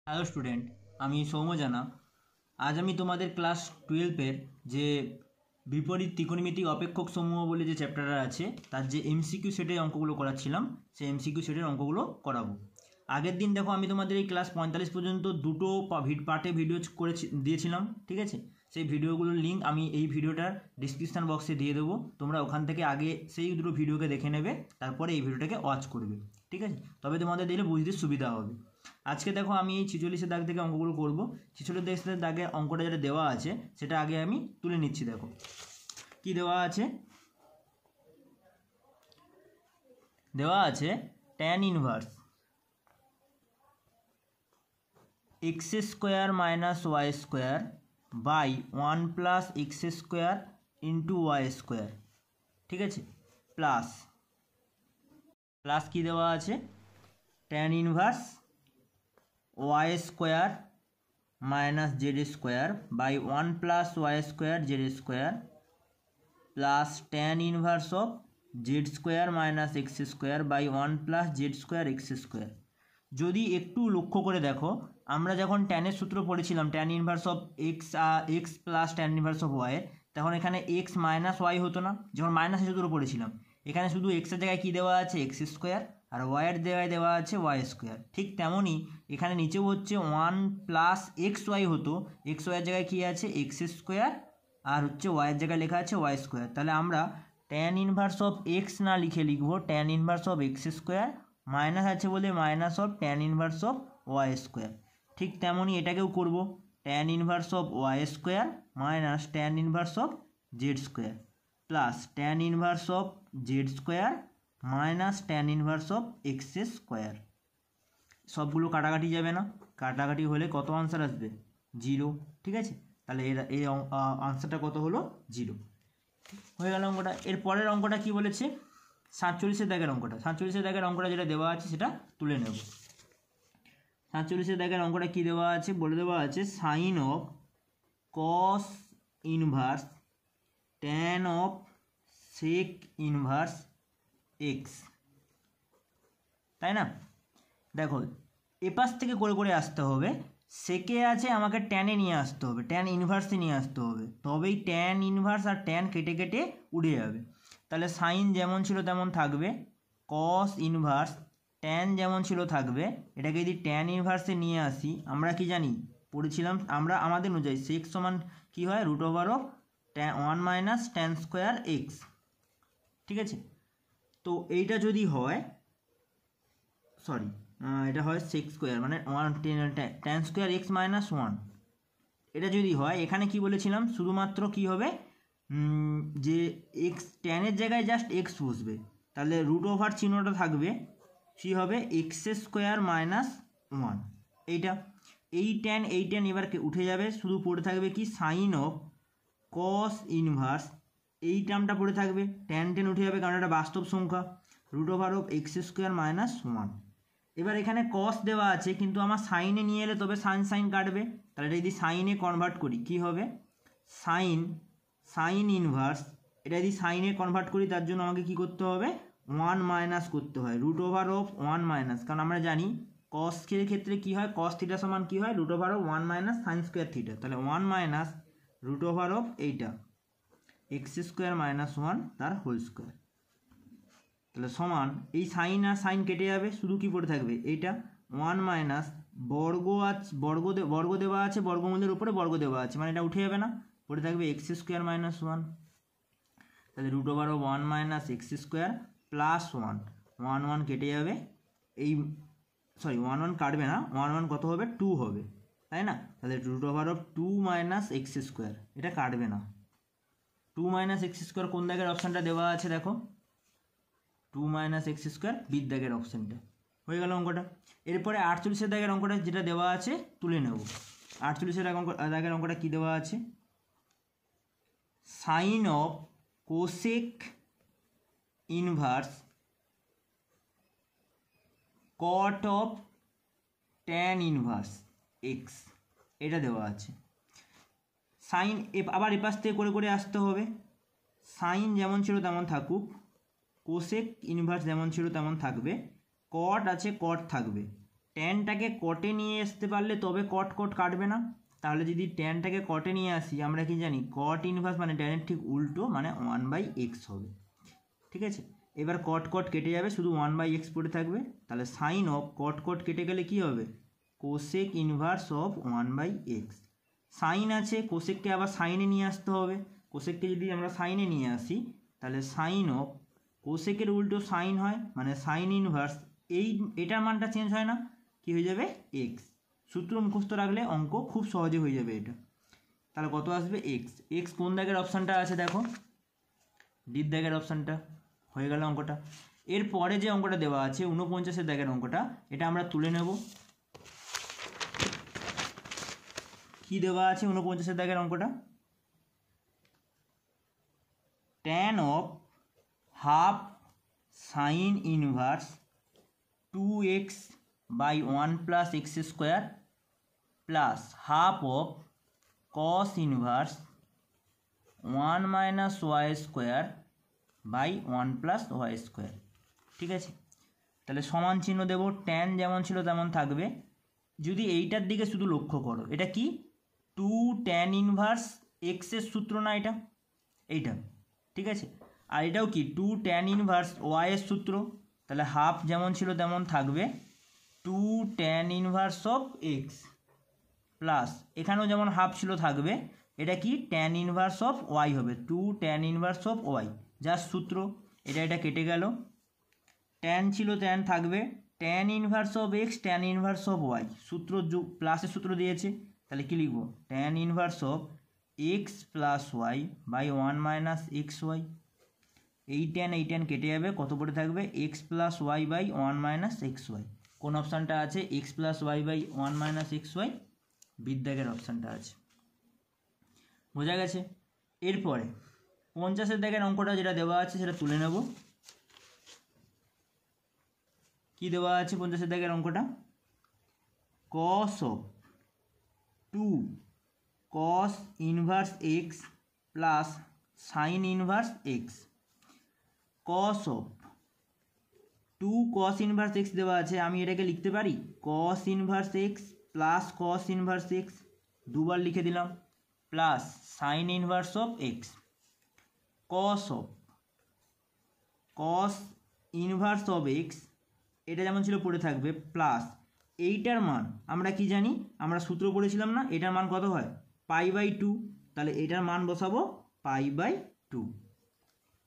Hello student, আমি সৌম্য জানা। আজ আমি তোমাদের ক্লাস 12-এর যে বিপরীত ত্রিকোণমিতিক অপেক্ষক সমূহ বলে যে চ্যাপ্টারটা আছে তার যে এমসিকিউ সেটের অঙ্কগুলো করাচ্ছিলাম সেই এমসিকিউ সেটের অঙ্কগুলো করাবো। আগের দিন দেখো আমি তোমাদের এই ক্লাস 45 পর্যন্ত দুটো পার্টে ভিডিও করে দিয়েছিলাম, ঠিক আছে? সেই ভিডিওগুলোর লিঙ্ক আমি এই ভিডিওটার ডিসক্রিপশান বক্সে দিয়ে দেবো। তোমরা ওখান থেকে আগে সেই দুটো ভিডিওকে দেখে নেবে, তারপরে এই ভিডিওটাকে ওয়াচ করবে, ঠিক আছে? তবে তোমাদের দিলে বুঝতে সুবিধা হবে। আজকে দেখো আমি এই 46-এর দাগ থেকে অঙ্কগুলো করব। 46-এর দাগের অঙ্কটা যেটা দেওয়া আছে সেটা আগে আমি তুলে নিচ্ছি। দেখো কি দেওয়া আছে, দেওয়া আছে tan inverse x square minus y square by 1 plus x square into y square, ঠিক আছে? প্লাস প্লাস কি দেওয়া আছে, tan inverse y square minus z square by 1 plus y square z square plus tan inverse of z square minus x square by 1 plus z square x square. যদি একটু লক্ষ্য করে দেখো, আমরা যখন ট্যানের সূত্র পড়েছিলাম tan inverse of x plus tan inverse of y, তখন এখানে এক্স মাইনাস ওয়াই হতো না, যখন মাইনাসের সূত্র পড়েছিলাম। এখানে শুধু এক্সের জায়গায় কী দেওয়া আছে, এক্স স্কোয়ার, আর ওয়াইয়ের জায়গায় দেওয়া আছে ওয়াই স্কোয়ার। ঠিক তেমনই এখানে নিচেও হচ্ছে 1 প্লাস এক্স ওয়াই হতো, এক্স ওয়াইয়ের জায়গায় কী আছে, এক্স স্কোয়ার, আর হচ্ছে ওয়াইয়ের জায়গায় লেখা আছে ওয়াই স্কোয়ার। তাহলে আমরা ট্যান ইনভার্স অফ এক্স না লিখে লিখবো tan inverse of x square, minus আছে বলে minus of tan inverse of y square. ঠিক তেমনই এটাকেও করব, tan inverse of y square minus tan inverse of z square plus tan inverse of z square minus tan inverse of x square. সবগুলো কাটাকাটি যাবে না, কাটাকাটি হলে কত আনসার আসবে, 0, ঠিক আছে? তাহলে এই আনসারটা কত হলো, 0 হয়ে গেল অঙ্কটা। এর পরের অঙ্কটা কি বলেছে, 47-এর দাগের অঙ্কটা। 47-এর দাগের অঙ্কটা যেটা দেওয়া আছে সেটা তুলে নেব। 47-এর দাগের অঙ্কটা কি দেওয়া আছে, বলে দেওয়া আছে sine of cos inverse tan of sec inverse x, তাই না? দেখো এপাশ থেকে করে করে আসতে হবে, সেকে আছে আমাকে ট্যানে নিয়ে আসতে হবে, ট্যান ইনভার্সে নিয়ে আসতে হবে, তবেই ট্যান ইনভার্স আর ট্যান কেটে কেটে উড়ে যাবে। তাহলে সাইন যেমন ছিল তেমন থাকবে, কস ইনভার্স ট্যান যেমন ছিল থাকবে। এটাকে যদি ট্যান ইনভার্সে নিয়ে আসি, আমরা কি জানি, পড়েছিলাম আমরা আমাদের অনুযায়ী সেক সমান কী হয়, root over of 1 minus tan square x, ঠিক আছে? তো এইটা যদি হয়, সরি এটা হয় সেক স্কোয়ার মানে 1 ট্যান স্কোয়ার এক্স মাইনাস 1, এটা যদি হয় এখানে কি বলেছিলাম, শুধুমাত্র কি হবে, যে এক্স ট্যানের জায়গায় জাস্ট এক্স বসবে, তাহলে রুট ওভার চিহ্নটা থাকবে, কী হবে, এক্স স্কোয়ার মাইনাস 1। এই ট্যান এবার উঠে যাবে, শুধু পড়ে থাকবে কি, সাইন অফ কস ইনভার্স, এই টার্মটা পড়ে থাকবে, ট্যান উঠে যাবে কারণ এটা বাস্তব সংখ্যা, root over of x square minus 1। এবার এখানে কস দেওয়া আছে কিন্তু আমার সাইনে নিয়ে এলে তবে সাইন কাটবে, তাহলে এটা যদি সাইনে কনভার্ট করি কি হবে, সাইন ইনভার্স, এটা যদি সাইনে কনভার্ট করি তার জন্য আমাকে কি করতে হবে, 1 মাইনাস করতে হয়, রুট ওভার অফ 1 মাইনাস, কারণ আমরা জানি কসের ক্ষেত্রে কি হয়, কস থিটা সমান কি হয়, root over of 1 minus sine square theta, তাহলে 1 মাইনাস রুট ওভার অফ এইটা এক্স স্কোয়ার মাইনাস 1 তার হোল স্কোয়ার, তাহলে সমান এই সাইন আর সাইন কেটে যাবে, শুধু কি পড়ে থাকবে এইটা 1 মাইনাস বর্গ দেওয়া আছে, বর্গমূলের উপরে বর্গ দেওয়া আছে মানে এটা উঠে যাবে না, পড়ে থাকবে এক্স স্কোয়ার মাইনাস 1, তাহলে root over of 1 minus x square plus 1 কেটে যাবে, এই সরি 1 কাটবে না, 1 কত হবে, 2 হবে, তাই না? তাহলে root over of 2 minus x square, এটা কাটবে না। 2 মাইনাস এক্স স্কোয়ার কোন দাগের অপশানটা দেওয়া আছে দেখো, 2 মাইনাস এক্স স্কোয়ার বিদ দাগের অপশানটা, হয়ে গেল অঙ্কটা। এরপরে 48-এর দাগের অঙ্কটা যেটা দেওয়া আছে তুলে নেব। 48-এর দাগের অঙ্কটা কী দেওয়া আছে, sine of cosec inverse cot of tan inverse x, এটা দেওয়া আছে। সাইন আবার এপাশ থেকে করে করে আসতে হবে, সাইন যেমন ছিল তেমন থাকুক, কোসেক ইনভার্স যেমন ছিল তেমন থাকবে, কট আছে কট থাকবে, ট্যানটাকে কটে নিয়ে আসতে পারলে তবে কট কট কাটবে না। তাহলে যদি ট্যানটাকে কটে নিয়ে আসি আমরা কি জানি কট ইনভার্স মানে ট্যানের ঠিক উল্টো মানে 1/x হবে। ঠিক আছে, এবার কট কট কেটে যাবে, শুধু 1/x পড়ে থাকবে। তাহলে সাইন অফ কট কট কেটে গেলে কি হবে cosec inverse of 1/x। Sign আছে, কোসেককে আবার সাইনে নিয়ে আসতে হবে। কোসেককে যদি আমরা সাইনে নিয়ে আসি তাহলে সাইন অফ কোসেকের উল্টো সাইন হয় মানে সাইন ইনভার্স, এটার মানটা চেঞ্জ হয় না, কি হয়ে যাবে এক্স। সূত্র মুখস্থ রাখলে অঙ্ক খুব সহজে হয়ে যাবে এটা। তাহলে কত আসবে এক্স। এক্স কোন দাগের অপশানটা আছে দেখো, ডির দাগের অপশানটা, হয়ে গেল অঙ্কটা। এরপরে যে অঙ্কটা দেওয়া আছে 49 দাগের অঙ্কটা, এটা আমরা তুলে নেব। কি দেওয়া আছে 49 দাগের অঙ্কটা, tan of half sign inverse 2x/1 + x² plus half of cos inverse 1 - y²/1 + y²। ঠিক আছে, তাহলে সমান চিহ্ন দেব, ট্যান যেমন ছিল তেমন থাকবে। যদি এইটার দিকে শুধু লক্ষ্য করো, এটা কি 2 tan ইনভার্স এক্সের সূত্র না এটা, এইটা। ঠিক আছে, আর এটাও কি 2 tan ইনভার্স ওয়াইয়ের সূত্র। তাহলে হাফ যেমন ছিল তেমন থাকবে 2 tan inverse of x plus এখানেও যেমন হাফ ছিল থাকবে, এটা কি tan ইনভার্স অফ ওয়াই হবে 2 tan ইনভার্স অফ ওয়াই, যার সূত্র। এটা কেটে গেল, ট্যান ছিল ট্যান থাকবে, tan inverse of x tan inverse of y, সূত্র প্লাসের সূত্র দিয়েছে। তাহলে কি লিখবো tan inverse of x plus y by 1 - xy। এই ট্যান কেটে যাবে, কত পড়ে থাকবে x plus y by 1 - xy। কোন অপশানটা আছে x plus y by 1 - xy, বিদ্যাগের অপশানটা আছে। বোঝা গেছে। এরপরে 50 দাগের অঙ্কটা যেটা দেওয়া আছে সেটা তুলে নেব। কি দেওয়া আছে 50 দাগের অঙ্কটা, cos of 2 cos inverse x plus sine inverse x. cos of 2 cos inverse x দেওয়া আছে, আমি এটাকে লিখতে পারি cos inverse x plus cos inverse x, দুবার লিখে দিলাম, plus sine inverse of x. cos inverse of x, এটা যেমন ছিল পড়ে থাকবে, প্লাস এইটার মান আমরা কি জানি, আমরা সূত্র পড়েছিলাম না, এটার মান কত হয় π/2, তাহলে এটার মান বসাবো π/2।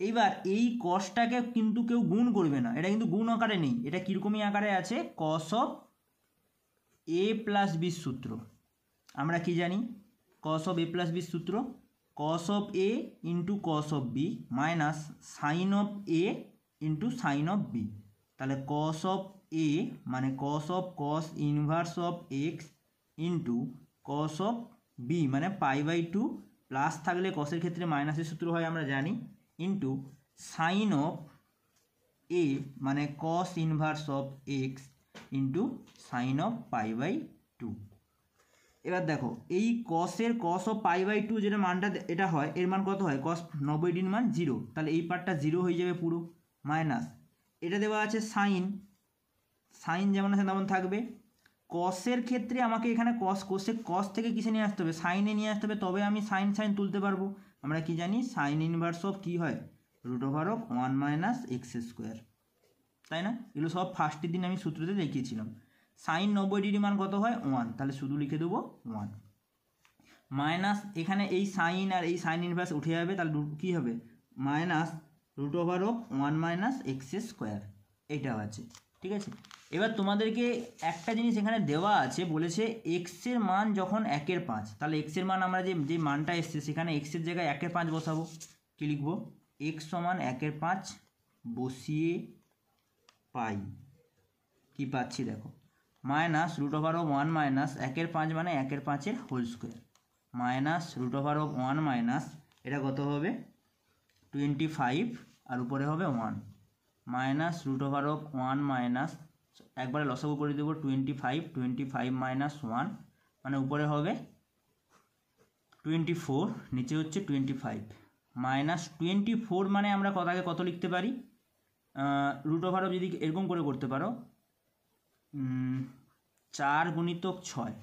এইবার এই কসটাকে কিন্তু কেউ গুণ করবে না, এটা কিন্তু গুণ আকারে নেই, এটা কীরকমই আকারে আছে cos of a plus b সূত্র। আমরা কি জানি cos of a plus b সূত্র, cos of a into cos of b minus sine of a into sine of b। তাহলে cos অফ a মানে cos inverse of x into cos of b মানে π/2, plus থাকলে কসের ক্ষেত্রে মাইনাসের সূত্র হয় আমরা জানি, ইন্টু সাইন অফ a মানে cos inverse of x into sine of π/2। এবার দেখো এই cos অফ π/2 যেটা মানটা এটা হয়, এর মান কত হয় cos 90° মান 0, তাহলে এই পার্টটা 0 হয়ে যাবে পুরো, মাইনাস এটা দেওয়া আছে সাইন যেমন আছে তেমন থাকবে। কসের ক্ষেত্রে আমাকে এখানে কস থেকে কিসে নিয়ে আসতে হবে সাইনে নিয়ে আসতে হবে, তবে আমি সাইন তুলতে পারবো। আমরা কি জানি সাইন ইনভার্স অফ কী হয় √1 - x², তাই না? এগুলো সব ফার্স্টের দিন আমি সূত্রতে দেখিয়েছিলাম। সাইন 90° মান কত হয় 1, তাহলে শুধু লিখে দেবো 1, মাইনাস এখানে এই সাইন আর এই সাইন ইনভার্স উঠে যাবে, তাহলে কী হবে -√1 - x², এইটাও আছে। ঠিক আছে, এবার তোমাদেরকে একটা জিনিস এখানে দেওয়া আছে, বলেছে এক্সের মান যখন 1/5, তাহলে এক্সের মান আমরা যে মানটা এসছে সেখানে এক্সের জায়গায় 1/5 বসাবো। কী লিখবো x সমান 1/5 বসিয়ে পাই, কি পাচ্ছি দেখো -√1 - 1/5 মানে 1/5 হোল স্কোয়ার, -√1 এটা কত হবে 25 আর উপরে হবে 1, -√1 একবারে লসাগু করে দেবো 25 -1 মানে উপরে হবে 24, নিচে হচ্ছে 25, -24 মানে আমরা কথাকে কত লিখতে পারি √, যদি এরকম করে করতে পারো 4 গুণিতক 6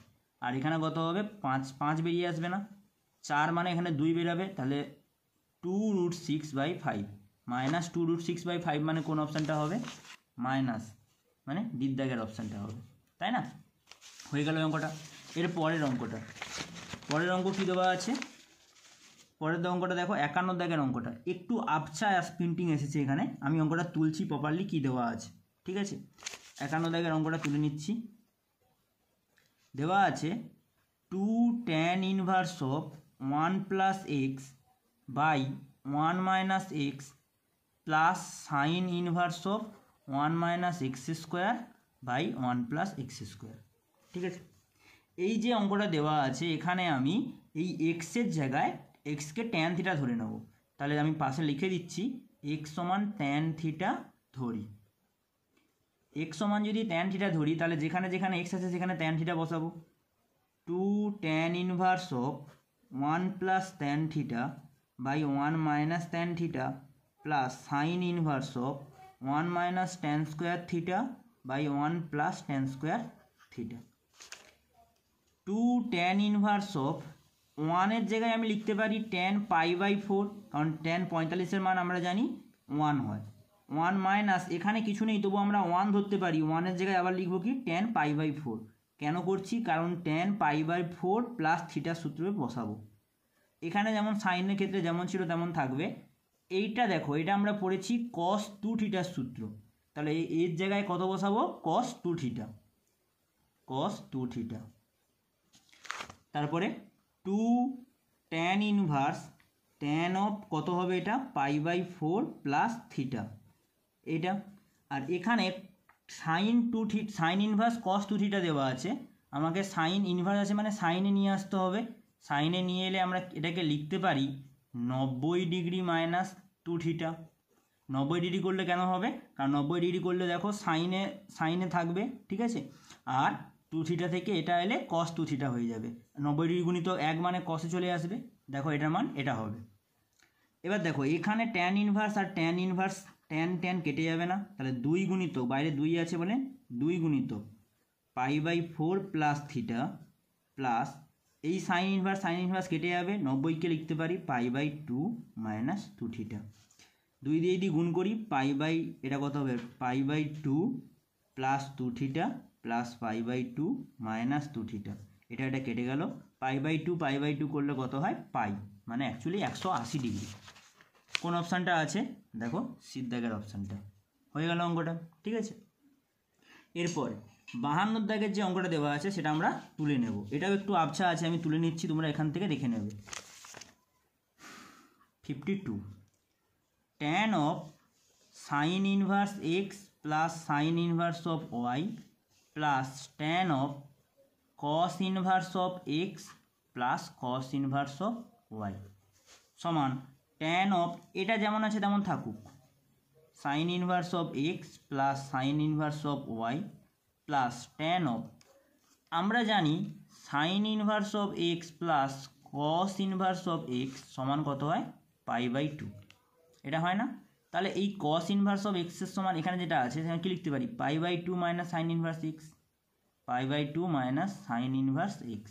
আর এখানে কত হবে 5 5 বেরিয়ে আসবে না 4 মানে এখানে 2 বেরাবে তাহলে 2√6/5 মাইনাস 2√6/5 মানে কোন অপশানটা হবে মাইনাস মানে ডির দাগের অপশানটা হবে তাই না হয়ে গেল অঙ্কটা এর পরের অঙ্ক কী দেওয়া আছে পরের অঙ্কটা দেখো 51 দাগের অঙ্কটা একটু আবছা প্রিন্টিং এসেছে এখানে আমি অঙ্কটা তুলছি প্রপারলি কী দেওয়া আছে ঠিক আছে 51 দাগের অঙ্কটা তুলে নিচ্ছি দেওয়া আছে 2 tan inverse of 1 plus x by 1 minus x plus sin inverse of 1 minus x square by 1 plus x square ঠিক আছে এই যে অঙ্কটা দেওয়া আছে এখানে আমি এই এক্সের জায়গায় এক্সকে ট্যান থিটা ধরে নেব তাহলে আমি পাশে লিখে দিচ্ছি এক্স সমান ট্যান থিটা ধরি এক্স সমান যদি ট্যান থিটা ধরি তাহলে যেখানে যেখানে এক্স আছে সেখানে ট্যান থিটা বসাবো 2 tan inverse of 1 plus tan theta by 1 minus tan theta plus sin inverse of 1 minus tan square theta by 1 plus tan square theta 2 tan inverse of 1 এর জায়গায় আমি লিখতে পারি tan pi/4 কারণ tan 45 এর মান আমরা জানি 1 হয় 1 মাইনাস এখানে কিছু নেই তবু আমরা 1 ধরতে পারি 1 এর জায়গায় আবার লিখব কি tan pi/4 কেন করছি কারণ tan pi/4 প্লাস থিটার সূত্রে বসাবো এখানে যেমন সাইনের ক্ষেত্রে যেমন ছিল তেমন থাকবে এইটা দেখো এটা আমরা পড়েছি cos 2 থিটার সূত্র তাহলে এর জায়গায় কত বসাবো cos 2 থিটা cos 2 থিটা তারপরে 2 tan ইনভার্স tan অফ কত হবে এটা pi/4 প্লাস থিটা এটা আর এখানে সাইন ইনভার্স cos 2 থিটা দেওয়া আছে আমাকে সাইন ইনভার্স আছে মানে সাইনে নিয়ে আসতে হবে সাইনে নিয়ে এলে আমরা এটাকে লিখতে পারি 90 ডিগ্রি মাইনাস 2 থিটা 90 ডিগ্রি করলে কেন হবে কারণ 90 ডিগ্রি করলে দেখো সাইনে থাকবে ঠিক আছে আর 2 থিটা থেকে এটা এলে cos 2 থিটা হয়ে যাবে 90 ডিগ্রি গুণিত 1 মানে cosে চলে আসবে দেখো এটার মান এটা হবে এবার দেখো এখানে tan ইনভার্স আর tan ইনভার্স tan কেটে যাবে না তাহলে 2 গুণিত বাইরে 2 আছে বলে 2 গুণিত pi/4 প্লাস থিটা প্লাস এই সাইন ইনভার্স কেটে যাবে 90 কে লিখতে পারি pi/2 মাইনাস 2 থিটা 2 দিয়ে যদি গুণ করি এটা কত হবে pi/2 plus 2 theta plus pi/2 minus 2 theta এটা কেটে গেল pi/2 করলে কত হয় পাই মানে অ্যাকচুয়ালি 180 ডিগ্রি কোন অপশানটা আছে দেখো সিদ্ধাগের অপশানটা হয়ে গেল অঙ্কটা ঠিক আছে এরপরে 52 দাগের যে অঙ্কটা দেওয়া আছে সেটা আমরা তুলে নেব এটাও একটু আবছা আছে আমি তুলে নিচ্ছি তোমরা এখান থেকে দেখে নেবে 52 tan of sin inverse x plus sin inverse of y plus tan of cos inverse of x plus cos inverse of y সমান tan of এটা যেমন আছে তেমন থাকুক sin inverse of x plus sin inverse of y plus tan of আমরা জানি sin inverse of x plus cos inverse of x সমান কত হয় pi/2 এটা হয় না তাহলে এই cos inverse of x এর সমান এখানে যেটা আছে সেখানে কি লিখতে পারি pi/2 minus sin inverse x pi/2 minus sin inverse x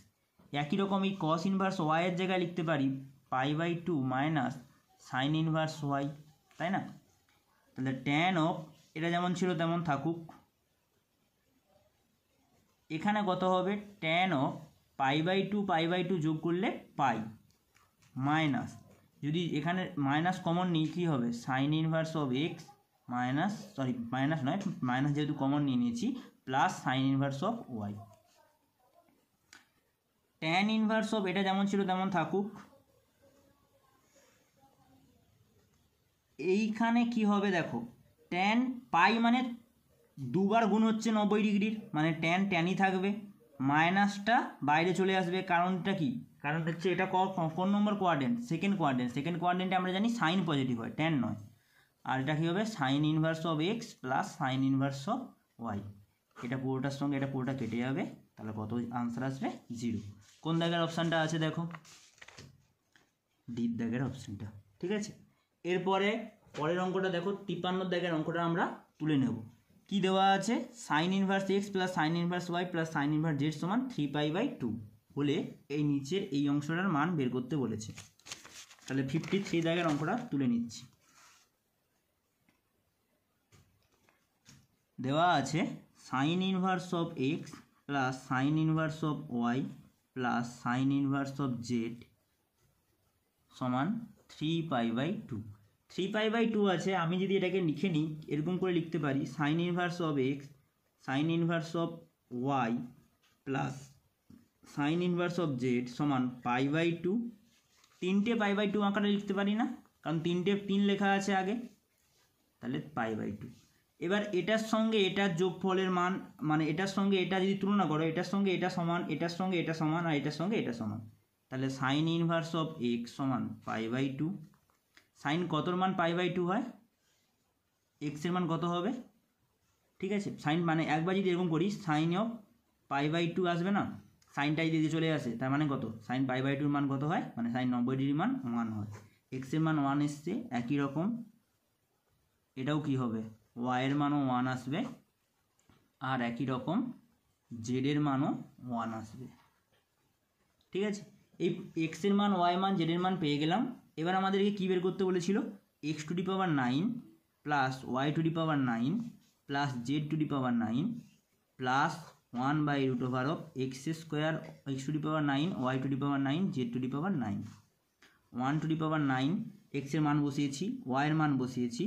একই রকম এই cos inverse y এর জায়গায় লিখতে পারি pi/2 minus sin inverse y তাই না তাহলে tan of এটা যেমন ছিল তেমন থাকুক এখানে কত হবে tan of pi/2 যোগ করলে পাই মাইনাস যদি এখানে মাইনাস কমন নিই কী হবে sin inverse of x minus minus নয় মাইনাস যেহেতু কমন নিয়ে নিয়েছি plus sin inverse of y tan inverse of এটা যেমন ছিল তেমন থাকুক এইখানে কি হবে দেখো tan পাই মানে দুবার গুণ হচ্ছে 90 ডিগ্রির মানে ট্যানই থাকবে মাইনাসটা বাইরে চলে আসবে কারণটা কি কারণটা হচ্ছে এটা কোন নম্বর কোয়াড্রেন্ট সেকেন্ড কোয়াড্রেন্টে আমরা জানি সাইন পজিটিভ হয় ট্যান নয় আর এটা কী হবে sine inverse of x plus sine inverse of y এটা পুরোটার সঙ্গে এটা পুরোটা কেটে যাবে তাহলে কত আনসার আসবে 0 কোন দাগের অপশানটা আছে দেখো ডি দাগের অপশানটা ঠিক আছে এরপরে পরের অঙ্কটা দেখো 53 দাগের অঙ্কটা আমরা তুলে নেব কি দেওয়া আছে, sine inverse x plus sine inverse y plus sine inverse z সমান 3π/2 বলে এই নিচের এই অংশটার মান বের করতে বলেছে। তাহলে 53 দাগের অঙ্কটা তুলে নিচ্ছি। দেওয়া আছে sine inverse of x plus sine inverse of y plus sine inverse of z সমান 3π/2। 3π/2 আছে, আমি যদি এটাকে লিখে নিই এরকম করে লিখতে পারি, sine inverse of x sine inverse of y plus sine inverse of z সমান π/2। 3টে π/2 আকারে লিখতে পারি না, কারণ 3 লেখা আছে আগে, তাহলে π/2। এবার এটার সঙ্গে এটার যোগফলের মান, মানে এটার সঙ্গে এটা যদি তুলনা করো, এটার সঙ্গে এটা সমান, এটার সঙ্গে এটা সমান, আর এটার সঙ্গে এটা সমান, তাহলে সাইন ইনভার্স অফ এক্স সমান π/2। সাইন কতর মান π/2 হয়, এক্সের মান কত হবে, ঠিক আছে। সাইন মানে একবার যদি এরকম করি সাইন অফ π/2 আসবে না, সাইনটা যদি চলে আসে তার মানে কত, সাইন π/2 মান কত হয়, মানে সাইন 90 ডিগ্রি মান 1 হয়। এক্সের মান 1 এসছে, একই রকম এটাও কি হবে, ওয়াইয়ের মানও 1 আসবে, আর একই রকম জেডের মানও 1 আসবে, ঠিক আছে। এই এক্সের মান, ওয়াই মান, জেডের মান পেয়ে গেলাম। এবার আমাদেরকে কী বের করতে বলেছিল, x⁹9 plus y⁹9 plus z⁹9 plus 1/√of x² x⁹9 y⁹9 z⁹9। 1/9 এক্সের মান বসিয়েছি, ওয়াইয়ের মান বসিয়েছি,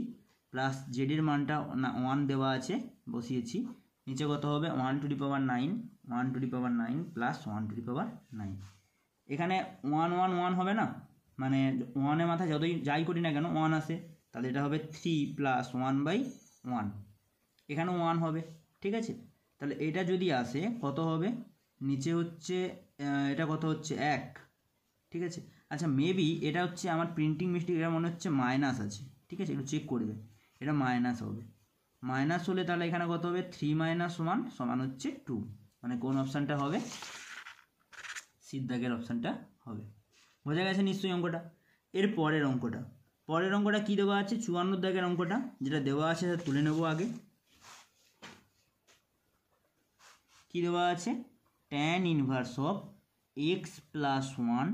প্লাস জেডের মানটা 1 দেওয়া আছে বসিয়েছি, নিচে কত হবে 1/9 1/9 প্লাস 1/9। এখানে 1 1 1 হবে না, মানে 1-এর মাথায় যতই যাই করি না কেন 1 আসে, তাহলে এটা হবে 3 প্লাস 1/1, এখানেও 1 হবে, ঠিক আছে। তাহলে এটা যদি আসে কত হবে, নিচে হচ্ছে এটা কত হচ্ছে 1, ঠিক আছে। আচ্ছা মেবি এটা হচ্ছে আমার প্রিন্টিং মিস্টেক, এটা মনে হচ্ছে মাইনাস আছে, ঠিক আছে, একটু চেক করবে, এটা মাইনাস হবে। মাইনাস হলে তাহলে এখানে কত হবে, 3 - 1 সমান হচ্ছে 2, মানে কোন অপশানটা হবে, সিদ্ধাগের অপশানটা হবে। বোঝা গেছে নিশ্চয়ই অঙ্কটা। এর পরের অঙ্কটা কী দেওয়া আছে, 54 দাগের অঙ্কটা যেটা দেওয়া আছে সেটা তুলে নেব আগে। কি দেওয়া আছে, tan inverse of x plus 1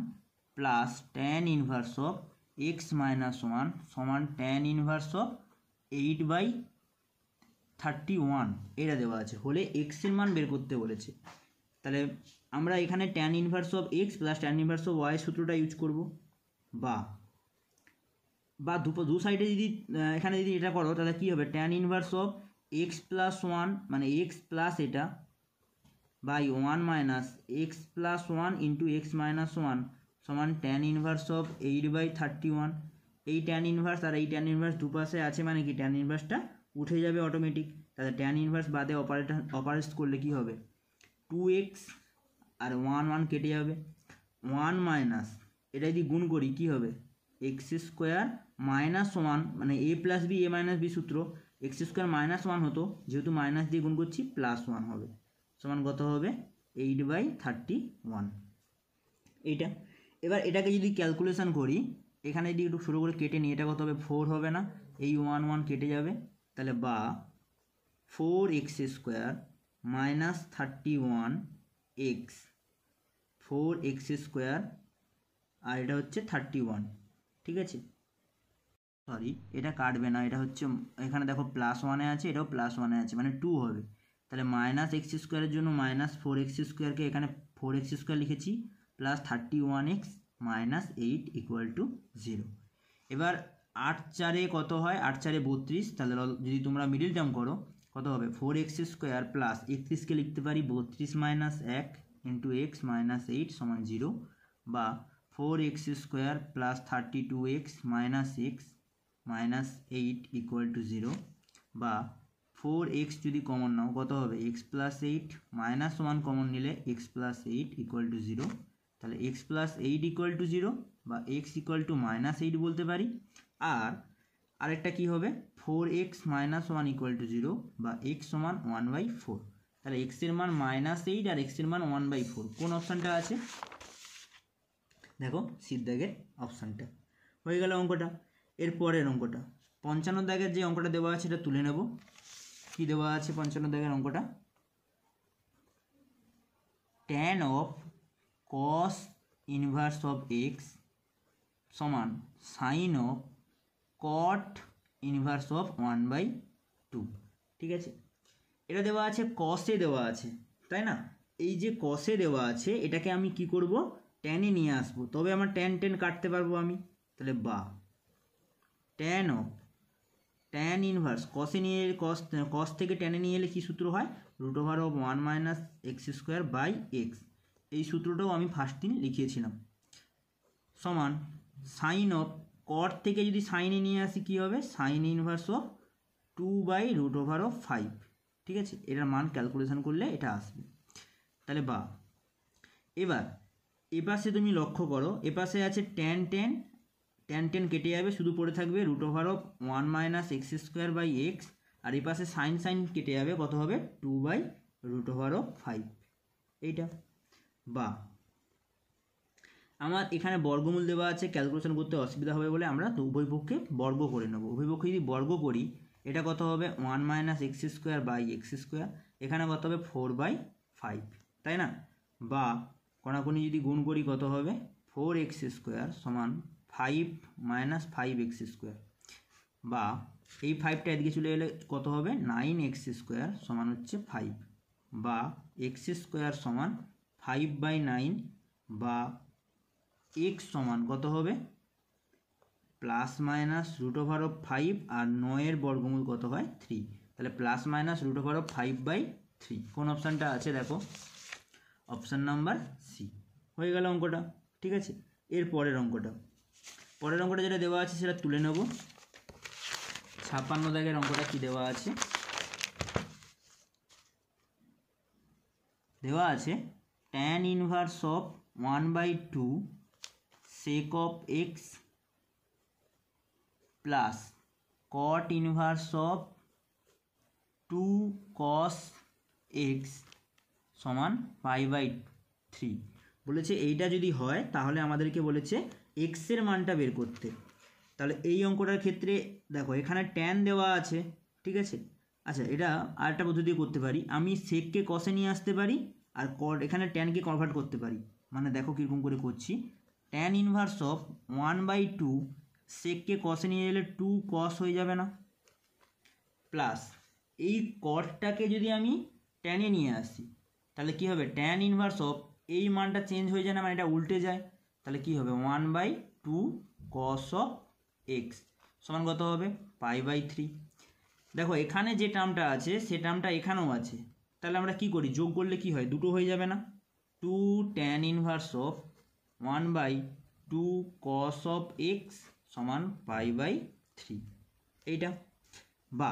plus tan inverse of x minus 1 সমান tan ইনভার্স অফ 8/31 এটা দেওয়া আছে, হলে এক্সের মান বের করতে বলেছে। তাহলে আমরা এখানে tan inverse of x plus tan inverse of y সূত্রটা ইউজ করব, বা দু সাইডে যদি এখানে যদি এটা করো তাহলে কী হবে, tan inverse of x plus 1 মানে এক্স প্লাস এটা by 1 minus x plus 1 into x minus 1 সমান tan ইনভার্স অফ 8/31। এই tan ইনভার্স আর এই tan ইনভার্স দুপাশে আছে, মানে কি tan ইনভার্সটা উঠে যাবে অটোমেটিক। তাহলে tan ইনভার্স বাদে অপারেট করলে কি হবে, 2x আর 1 1 কেটে যাবে, 1 মাইনাস এটা যদি গুণ করি কি হবে, x² মাইনাস 1 মানে a plus b, a minus b সূত্র, x² মাইনাস 1 হতো, যেহেতু মাইনাস দিয়ে গুণ করছি প্লাস 1 হবে, সমান কত হবে 8/31 এইটা। এবার এটাকে যদি ক্যালকুলেশন করি, এখানে যদি একটু শুরু করে কেটে নিই, এটা কত হবে 4 হবে না, এই 1 1 কেটে যাবে, তাহলে বা 4x² মাইনাস 31x 4x² আর এটা হচ্ছে 31, ঠিক আছে। সরি এটা কাটবে না, এটা হচ্ছে এখানে দেখো প্লাস 1-এ আছে, এটাও প্লাস 1-এ আছে, মানে 2 হবে। তাহলে মাইনাস x² জন্য মাইনাস 4x²কে এখানে 4x² লিখেছি, প্লাস 31x মাইনাস 8 = 0। এবার 8 4-এ কত হয়, 8 4-এ 32, তাহলে যদি তোমরা মিডিল টার্ম করো কত হবে, 4x² প্লাস 31কে লিখতে পারি 32 মাইনাস 1 ইন্টু x মাইনাস 8 সমান 0, বা 4x² plus 32x minus x minus 8 = 0, বা 4x যদি কমন নাও কত হবে, x প্লাস 8 মাইনাস 1 কমন নিলে x প্লাস 8 = 0, তাহলে x প্লাস 8 = 0 বা x = মাইনাস 8 বলতে পারি। আর আরেকটা কি হবে, 4x মাইনাস 1 = 0 বা x সমান 1/4। তাহলে x এর মান -8 আর x এর মান 1/4, কোন অপশানটা আছে, দেখো সিদ্ধাগের অপশানটা। হয়ে গেল অঙ্কটা। এর পরের অঙ্কটা 55 দাগের যে অঙ্কটা দেওয়া আছে এটা তুলে নেব। কি দেওয়া আছে 55 দাগের অঙ্কটা, tan of cos inverse of x সমান sine of cot inverse of 1/2। ঠিক আছে, এটা দেওয়া আছে কসে দেওয়া আছে, তাই না? এই যে কসে দেওয়া আছে এটাকে আমি কি করব, ট্যানে নিয়ে আসবো, তবে আমার ট্যান কাটতে পারবো আমি। তাহলে বা ট্যান অফ ট্যান ইনভার্স কসে নিয়ে এলে কস থেকে ট্যানে নিয়ে এলে কী সূত্র হয়, √1 - x²/x। এই সূত্রটাও আমি ফার্স্ট দিন লিখিয়েছিলাম। সমান সাইন অফ কট থেকে যদি সাইনে নিয়ে আসি কী হবে, সাইন ইনভার্স অফ 2/√5। ঠিক আছে, এটার মান ক্যালকুলেশন করলে এটা আসবে। তাহলে বা এবার এপাশে তুমি লক্ষ্য করো, এপাশে আছে ট্যান কেটে যাবে, শুধু পড়ে থাকবে √1 - x²/x, আর এপাশে সাইন কেটে যাবে, কত হবে 2/√5। এইটা বা আমার এখানে বর্গমূল দেওয়া আছে, ক্যালকুলেশন করতে অসুবিধা হবে বলে আমরা উভয় পক্ষে বর্গ করে নেব। উভয় পক্ষে যদি বর্গ করি এটা কত হবে 1 - x²/x², এখানে কত হবে 4/5, তাই না? বা কোনাকুনি যদি গুণ করি কত হবে 4x² সমান 5 - 5x², বা এই 5টা এদিকে চলে এলে কত হবে 9x² সমান হচ্ছে 5, বা x² সমান 5/9, বা x সমান কত হবে ±√5, আর 9-এর বর্গমূল কত হয় 3, তাহলে ±√5/3। কোন অপশানটা আছে দেখো, অপশান নাম্বার সি। হয়ে গেল অঙ্কটা। ঠিক আছে, এর পরের অঙ্কটা যেটা দেওয়া আছে সেটা তুলে নেব। 56 দাগের অঙ্কটা কি দেওয়া আছে, দেওয়া আছে tan inverse of 1/2 sec of x plus cot inverse of 2 cos x সমান π/3। বলেছে এইটা যদি হয় তাহলে আমাদেরকে বলেছে x এর মানটা বের করতে। তাহলে এই অঙ্কটার ক্ষেত্রে দেখো এখানে ট্যান দেওয়া আছে, ঠিক আছে। আচ্ছা, এটা আরেকটা পদ্ধতি করতে পারি, আমি সেককে কসে নিয়ে আসতে পারি, আর কট এখানে ট্যানকে কনভার্ট করতে পারি। মানে দেখো কীরকম করে করছি, ট্যান ইনভার্স অফ 1/2 সেককে কসে নিয়ে এলে 2 কস হয়ে যাবে না, প্লাস এই কটটাকে যদি আমি ট্যানে নিয়ে আসি তাহলে কি হবে, ট্যান ইনভার্স অফ এই মানটা চেঞ্জ হয়ে যায় না, মানে এটা উল্টে যায়, তাহলে কি হবে 1/2 cos অফ এক্স সমান কত হবে π/3। দেখো এখানে যে টার্মটা আছে সে টার্মটা এখানেও আছে, তাহলে আমরা কি করি, যোগ করলে কি হয়, দুটো হয়ে যাবে না, 2 tan inverse of 1/2 cos of x সমান π/3 এইটা। বা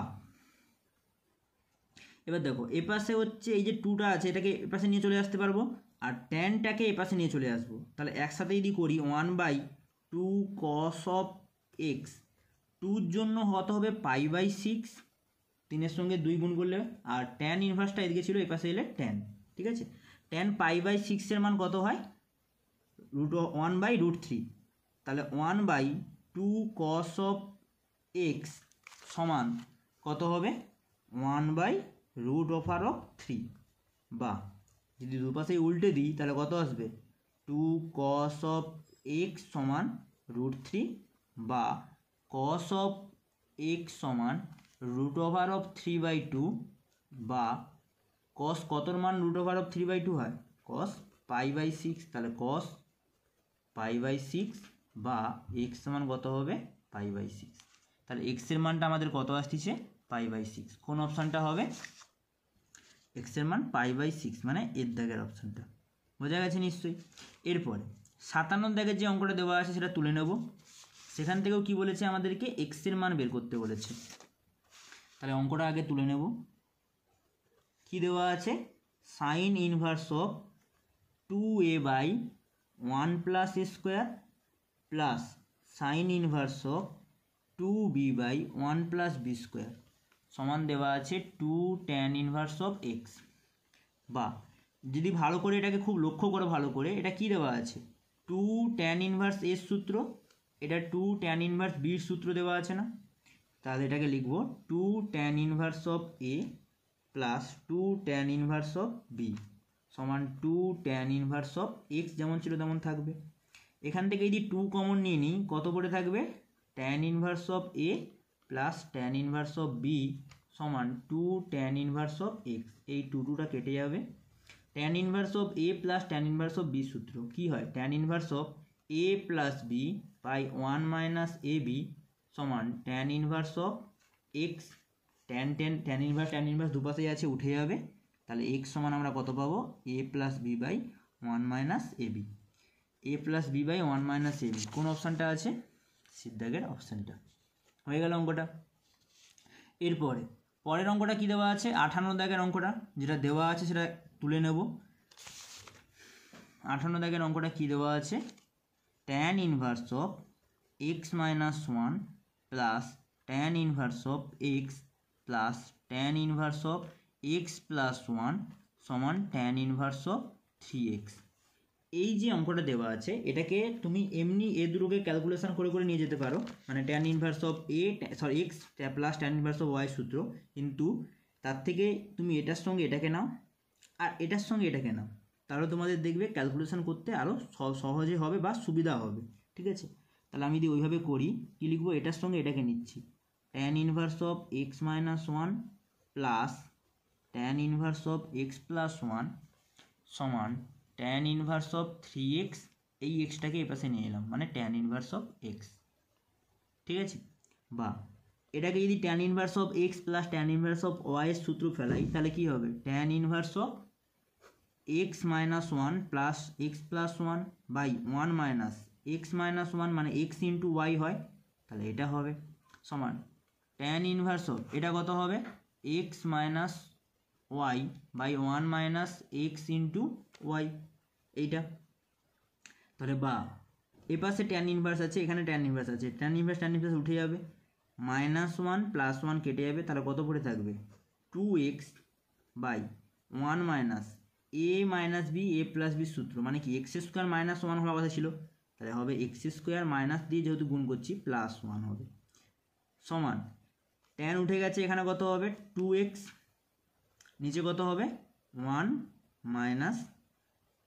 এবার দেখো এপাশে হচ্ছে এই যে 2টা আছে এটাকে এপাশে নিয়ে চলে আসতে পারবো, আর ট্যানটাকে এপাশে নিয়ে চলে আসবো, তাহলে একসাথে যদি করি 1/2 cos অফ এক্স, 2-র জন্য কত হবে π/6, 3-এর সঙ্গে 2 গুণ করলে, আর ট্যান ইনভার্সটা এদিকে ছিল এপাশে এলে ট্যান, ঠিক আছে। ট্যান π/6-এর মান কত হয়, √1/√3, তাহলে 1/2 cos অফ এক্স সমান কত হবে 1/√3। বা যদি দুপাশেই উল্টে দিই তাহলে কত আসবে 2 cos অফ এক্স সমান √3, বা cos অফ এক্স সমান √3/2, বা cos কতর মান √3/2 হয়, cos π/6, তাহলে cos π/6, বা x সমান কত হবে π/6। তাহলে x এর মানটা আমাদের কত আসছে π/6। কোন অপশানটা হবে, x এর মান π/6 মানে এর দাগের অপশানটা। বোঝা গেছে নিশ্চয়ই। এরপরে 57 দাগের যে অঙ্কটা দেওয়া আছে সেটা তুলে নেব। সেখান থেকেও কি বলেছে, আমাদেরকে x এর মান বের করতে বলেছে। তাহলে অঙ্কটা আগে তুলে নেব। কি দেওয়া আছে, sine inverse of 2a/1 + a² plus sine inverse of 2b/1 + b² সমান দেওয়া আছে 2 tan ইনভার্স অফ এক্স। বা যদি ভালো করে এটাকে খুব লক্ষ্য করো ভালো করে, এটা কি দেওয়া আছে 2 tan ইনভার্স এর সূত্র, এটা 2 tan ইনভার্স বির সূত্র দেওয়া আছে না, তাহলে এটাকে লিখব 2 tan inverse of A plus 2 tan inverse of B সমান 2 tan ইনভার্স অফ এক্স যেমন ছিল তেমন থাকবে। এখান থেকে যদি 2 কমন নিয়ে নিই কত পড়ে থাকবে tan inverse of A plus tan inverse of B সমান 2 tan ইনভার্স অফ এক্স। এই 2টা কেটে যাবে। tan inverse of A plus tan inverse of B সূত্র কি হয় tan inverse of A plus B by 1 minus A B সমান tan inverse of x. tan inverse দুপাশেই আছে উঠে যাবে, তাহলে এক্স সমান আমরা কত পাবো A plus B by 1 minus A B. A plus B by 1 minus A B কোন অপশানটা আছে সিদ্ধাগের অপশানটা। হয়ে গেল অঙ্কটা। এরপরে পরের অঙ্কটা কি দেওয়া আছে 58 দাগের অঙ্কটা যেটা দেওয়া আছে সেটা তুলে নেব। 58 দাগের অঙ্কটা কি দেওয়া আছে tan inverse of x minus 1 plus tan inverse of x plus tan inverse of x plus 1 সমান tan ইনভার্স অফ 3x। এই যে অঙ্কটা দেওয়া আছে এটাকে তুমি এমনি এ দুটোকে ক্যালকুলেশন করে করে নিয়ে যেতে পারো, মানে tan inverse of x plus tan inverse of y সূত্র, কিন্তু তার থেকে তুমি এটার সঙ্গে এটাকে নাও আর এটার সঙ্গে এটাকে নাও, তাহলে তোমাদের দেখবে ক্যালকুলেশন করতে আরও সহজে হবে বা সুবিধা হবে। ঠিক আছে, তাহলে আমি যদি ওইভাবে করি কী লিখবো এটার সঙ্গে এটাকে নিচ্ছি tan inverse of x minus 1 plus tan inverse of x plus 1 সমান tan ইনভার্স অফ 3x। এই এক্সটাকে এপাশে নিয়ে এলাম মানে tan ইনভার্স অফ এক্স। ঠিক আছে, বা এটাকে যদি tan inverse of x plus tan inverse of y এর সূত্র ফেলাই তাহলে কি হবে tan inverse of x minus 1 plus x plus 1 by 1 minus x minus 1 মানে এক্স ইন্টু ওয়াই হয়, তাহলে এটা হবে সমান tan ইনভার্স অফ এটা কত হবে x minus y by 1 minus x into y এইটা। তাহলে বা এপাশে tan ইনভার্স আছে এখানে tan ইনভার্স আছে, tan ইনভার্স উঠে যাবে, -1 + 1 কেটে যাবে, তাহলে কত পড়ে থাকবে 2x by 1 minus a minus b a plus b সূত্র মানে কি x² মাইনাস 1 হওয়ার কথা ছিল, তাহলে হবে x² মাইনাস দিয়ে যেহেতু গুণ করছি +1 হবে সমান tan উঠে গেছে এখানে কত হবে 2x, নিচে কত হবে 1 মাইনাস,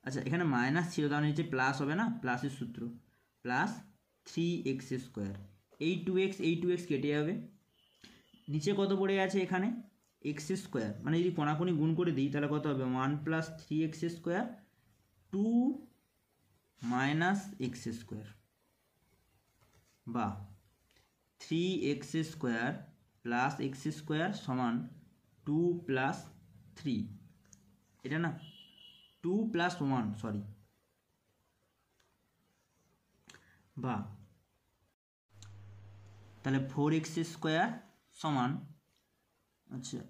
আচ্ছা এখানে মাইনাস ছিল তার নিচে প্লাস হবে না, প্লাসের সূত্র প্লাস 3x², এই 2x কেটে যাবে, নিচে কত পড়ে আছে এখানে x² মানে যদি কোনাকুনি গুণ করে দিই তাহলে কত হবে 1 + 3x² 2 - x² বা 3x² + x² সমান 2 + 3, এটা না 2 + 1 সরি, বা তাহলে 4x² সমান, আচ্ছা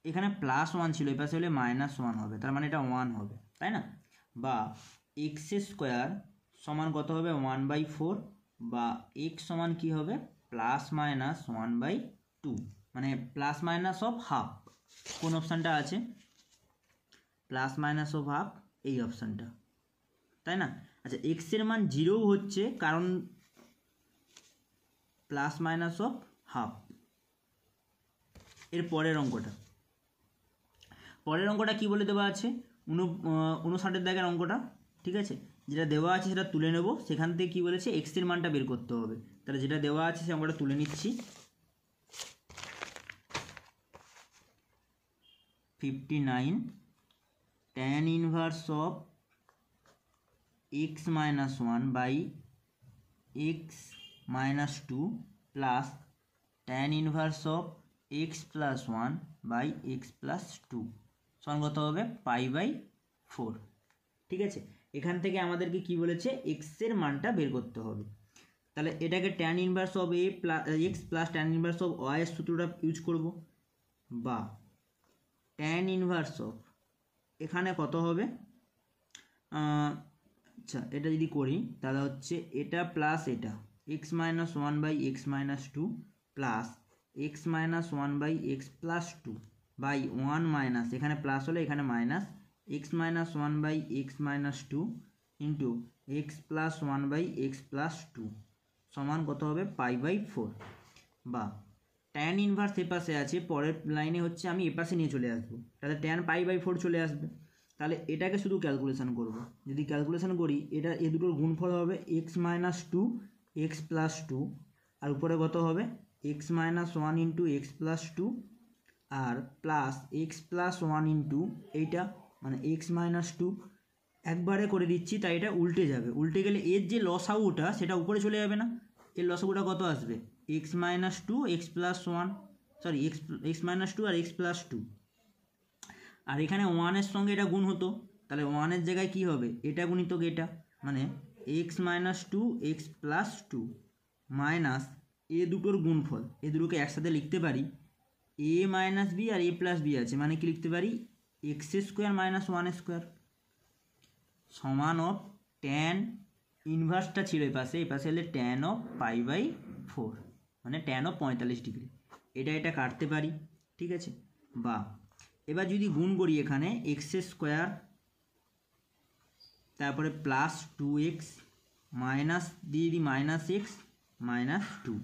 এখানে +1 ছিল এই পাশে হলে -1 হবে, তার মানে এটা 1 হবে তাই না, বা x² সমান কত হবে 1/4 বা x সমান কি হবে ±1/2 মানে প্লাস মাইনাস অফ হাফ। কোন অপশানটা আছে প্লাস মাইনাস অফ হাফ, এই অপশানটা তাই না। আচ্ছা এক্স এর মান 0 হচ্ছে কারণ প্লাস মাইনাস অফ হাফ। এর পরের অঙ্কটা কি বলে দেওয়া আছে 59 দাগের অঙ্কটা, ঠিক আছে, যেটা দেওয়া আছে সেটা তুলে নেব, সেখান থেকে কি বলেছে এক্স এর মানটা বের করতে হবে, তাহলে যেটা দেওয়া আছে সে অঙ্কটা তুলে নিচ্ছি। 59 tan inverse of x - 1 by x - 2 plus tan inverse of x + 1 by x + 2 সমান কত হবে π/4। ঠিক আছে, এখান থেকে আমাদেরকে কি বলেছে এক্স এর মানটা বের করতে হবে, তাহলে এটাকে tan inverse of x plus tan inverse of y এর সূত্রটা ইউজ করব, বা tan ইনভার্স অফ এখানে কত হবে, আচ্ছা এটা যদি করি তাহলে হচ্ছে এটা প্লাস এটা x - 1 by x - 2 plus x - 1 by x + 2 by 1 minus এখানে প্লাস হলে এখানে minus x - 1 by x - 2 into x + 1 by x + 2 সমান কত হবে π/4, বা ট্যান ইনভার্স এ পাশে আছে, পরের লাইনে হচ্ছে আমি এ পাশে নিয়ে চলে আসবো, তাহলে ট্যান π/4 চলে আসবে। তাহলে এটাকে শুধু ক্যালকুলেশন করব, যদি ক্যালকুলেশন করি এটা এ দুটোর গুণফল হবে x - 2 x + 2, আর উপরে কত হবে x - 1 × x + 2 আর প্লাস x + 1 × এইটা মানে x - 2 একবারে করে দিচ্ছি, তাই এটা উল্টে যাবে, উল্টে গেলে এর যে লসাগুটা সেটা উপরে চলে যাবে না, এর লসাগুটা কত আসবে x - 2 x + 1 সরি x - 2 আর x + 2, আর এখানে 1-এর সঙ্গে এটা গুণ হতো, তাহলে 1-এর জায়গায় কি হবে এটা গুণিতক এটা, মানে x - 2 x + 2 মাইনাস এ দুটোর গুণফল, এ দুটোকে একসাথে লিখতে পারি a - b R a + b আছে, মানে কি লিখতে পারি x² - 1² সমান অফ ট্যান ইনভার্সটা ছিল এই পাশে এলে ট্যান অফ π/4 মানে ট্যান অফ 45 ডিগ্রি, এটা কাটতে পারি, ঠিক আছে। বা এবার যদি গুণ করি এখানে x² তারপরে প্লাস 2x মাইনাস দিয়ে দিই -x - 2,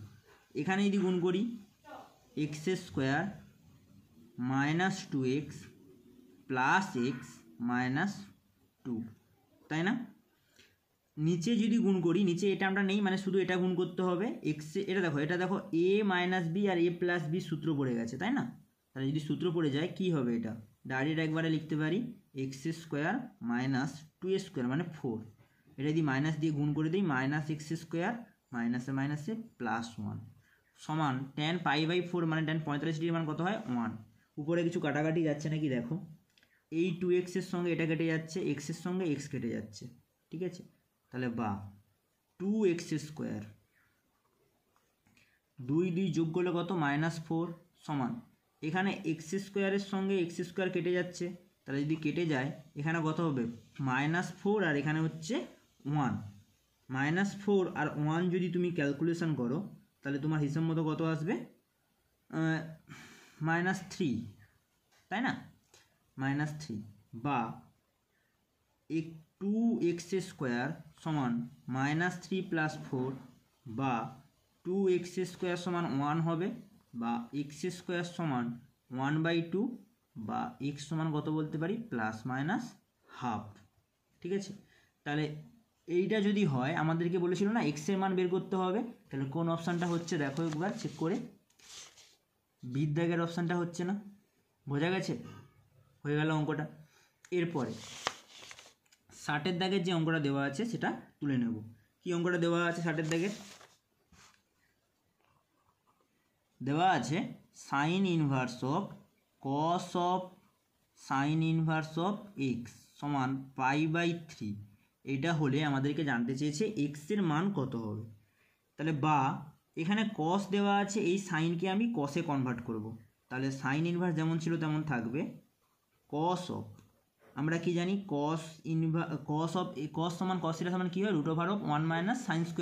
এখানে যদি গুণ করি x² - 2x প্লাস x - 2, তাই না। নিচে যদি গুণ করি, নিচে এটা আমরা নেই, মানে শুধু এটা গুণ করতে হবে x, এটা দেখো a - b R a + b সূত্র পড়ে গেছে, তাই না। তাহলে যদি সূত্র পড়ে যায় কি হবে, এটা ডাইরেক্ট একবারে লিখতে পারি x² - 2a² মানে 4, এটা যদি মাইনাস দিয়ে গুণ করে দিই -x² মাইনাসে মাইনাসে +1 সমান ট্যান π/4 মানে ট্যান 45 ডিগ্রি মান কত হয় 1, উপরে কিছু কাটাকাটি যাচ্ছে নাকি দেখো, এই 2x এর সঙ্গে এটা কেটে যাচ্ছে, x এর সঙ্গে x কেটে যাচ্ছে, ঠিক আছে। তাহলে বা 2x² 2 যোগ করলে কত -4 সমান এখানে x² এর সঙ্গে x² কেটে যাচ্ছে, তাহলে যদি কেটে যায় এখানে কত হবে -4 আর এখানে হচ্ছে 1, -4 আর 1 যদি তুমি ক্যালকুলেশন করো তাহলে তোমার হিসাব মতো কত আসবে -3, তাই না, -3 বা 2x² সমান -3 + 4 বা 2x² সমান 1 হবে, বা x² সমান 1/2 বা x সমান কত বলতে পারি ±½ ঠিক আছে। তাহলে এইটা যদি হয়, আমাদেরকে বলেছিল না x এর মান বের করতে হবে, তাহলে কোন অপশানটা হচ্ছে দেখো একবার চেক করে, বিদ্যাগের অপশানটা হচ্ছে না, বোঝা গেছে, হয়ে গেল অঙ্কটা। এরপরে 60-এর দাগের যে অঙ্কটা দেওয়া আছে সেটা তুলে নেব। কি অঙ্কটা দেওয়া আছে 60-এর দাগের, দেওয়া আছে sin inverse of cos of sin inverse of x সমান π/3, এটা হলে আমাদেরকে জানতে চেয়েছে x এর মান কত হবে। তাহলে বা এখানে cos দেওয়া আছে, এই সাইনকে আমি cos-এ কনভার্ট করব, তাহলে sin ইনভার্স যেমন ছিল তেমন থাকবে, cos অফ আমরা কি জানি cos সমান cos থিটা সমান কি হয় √1 - sin²θ,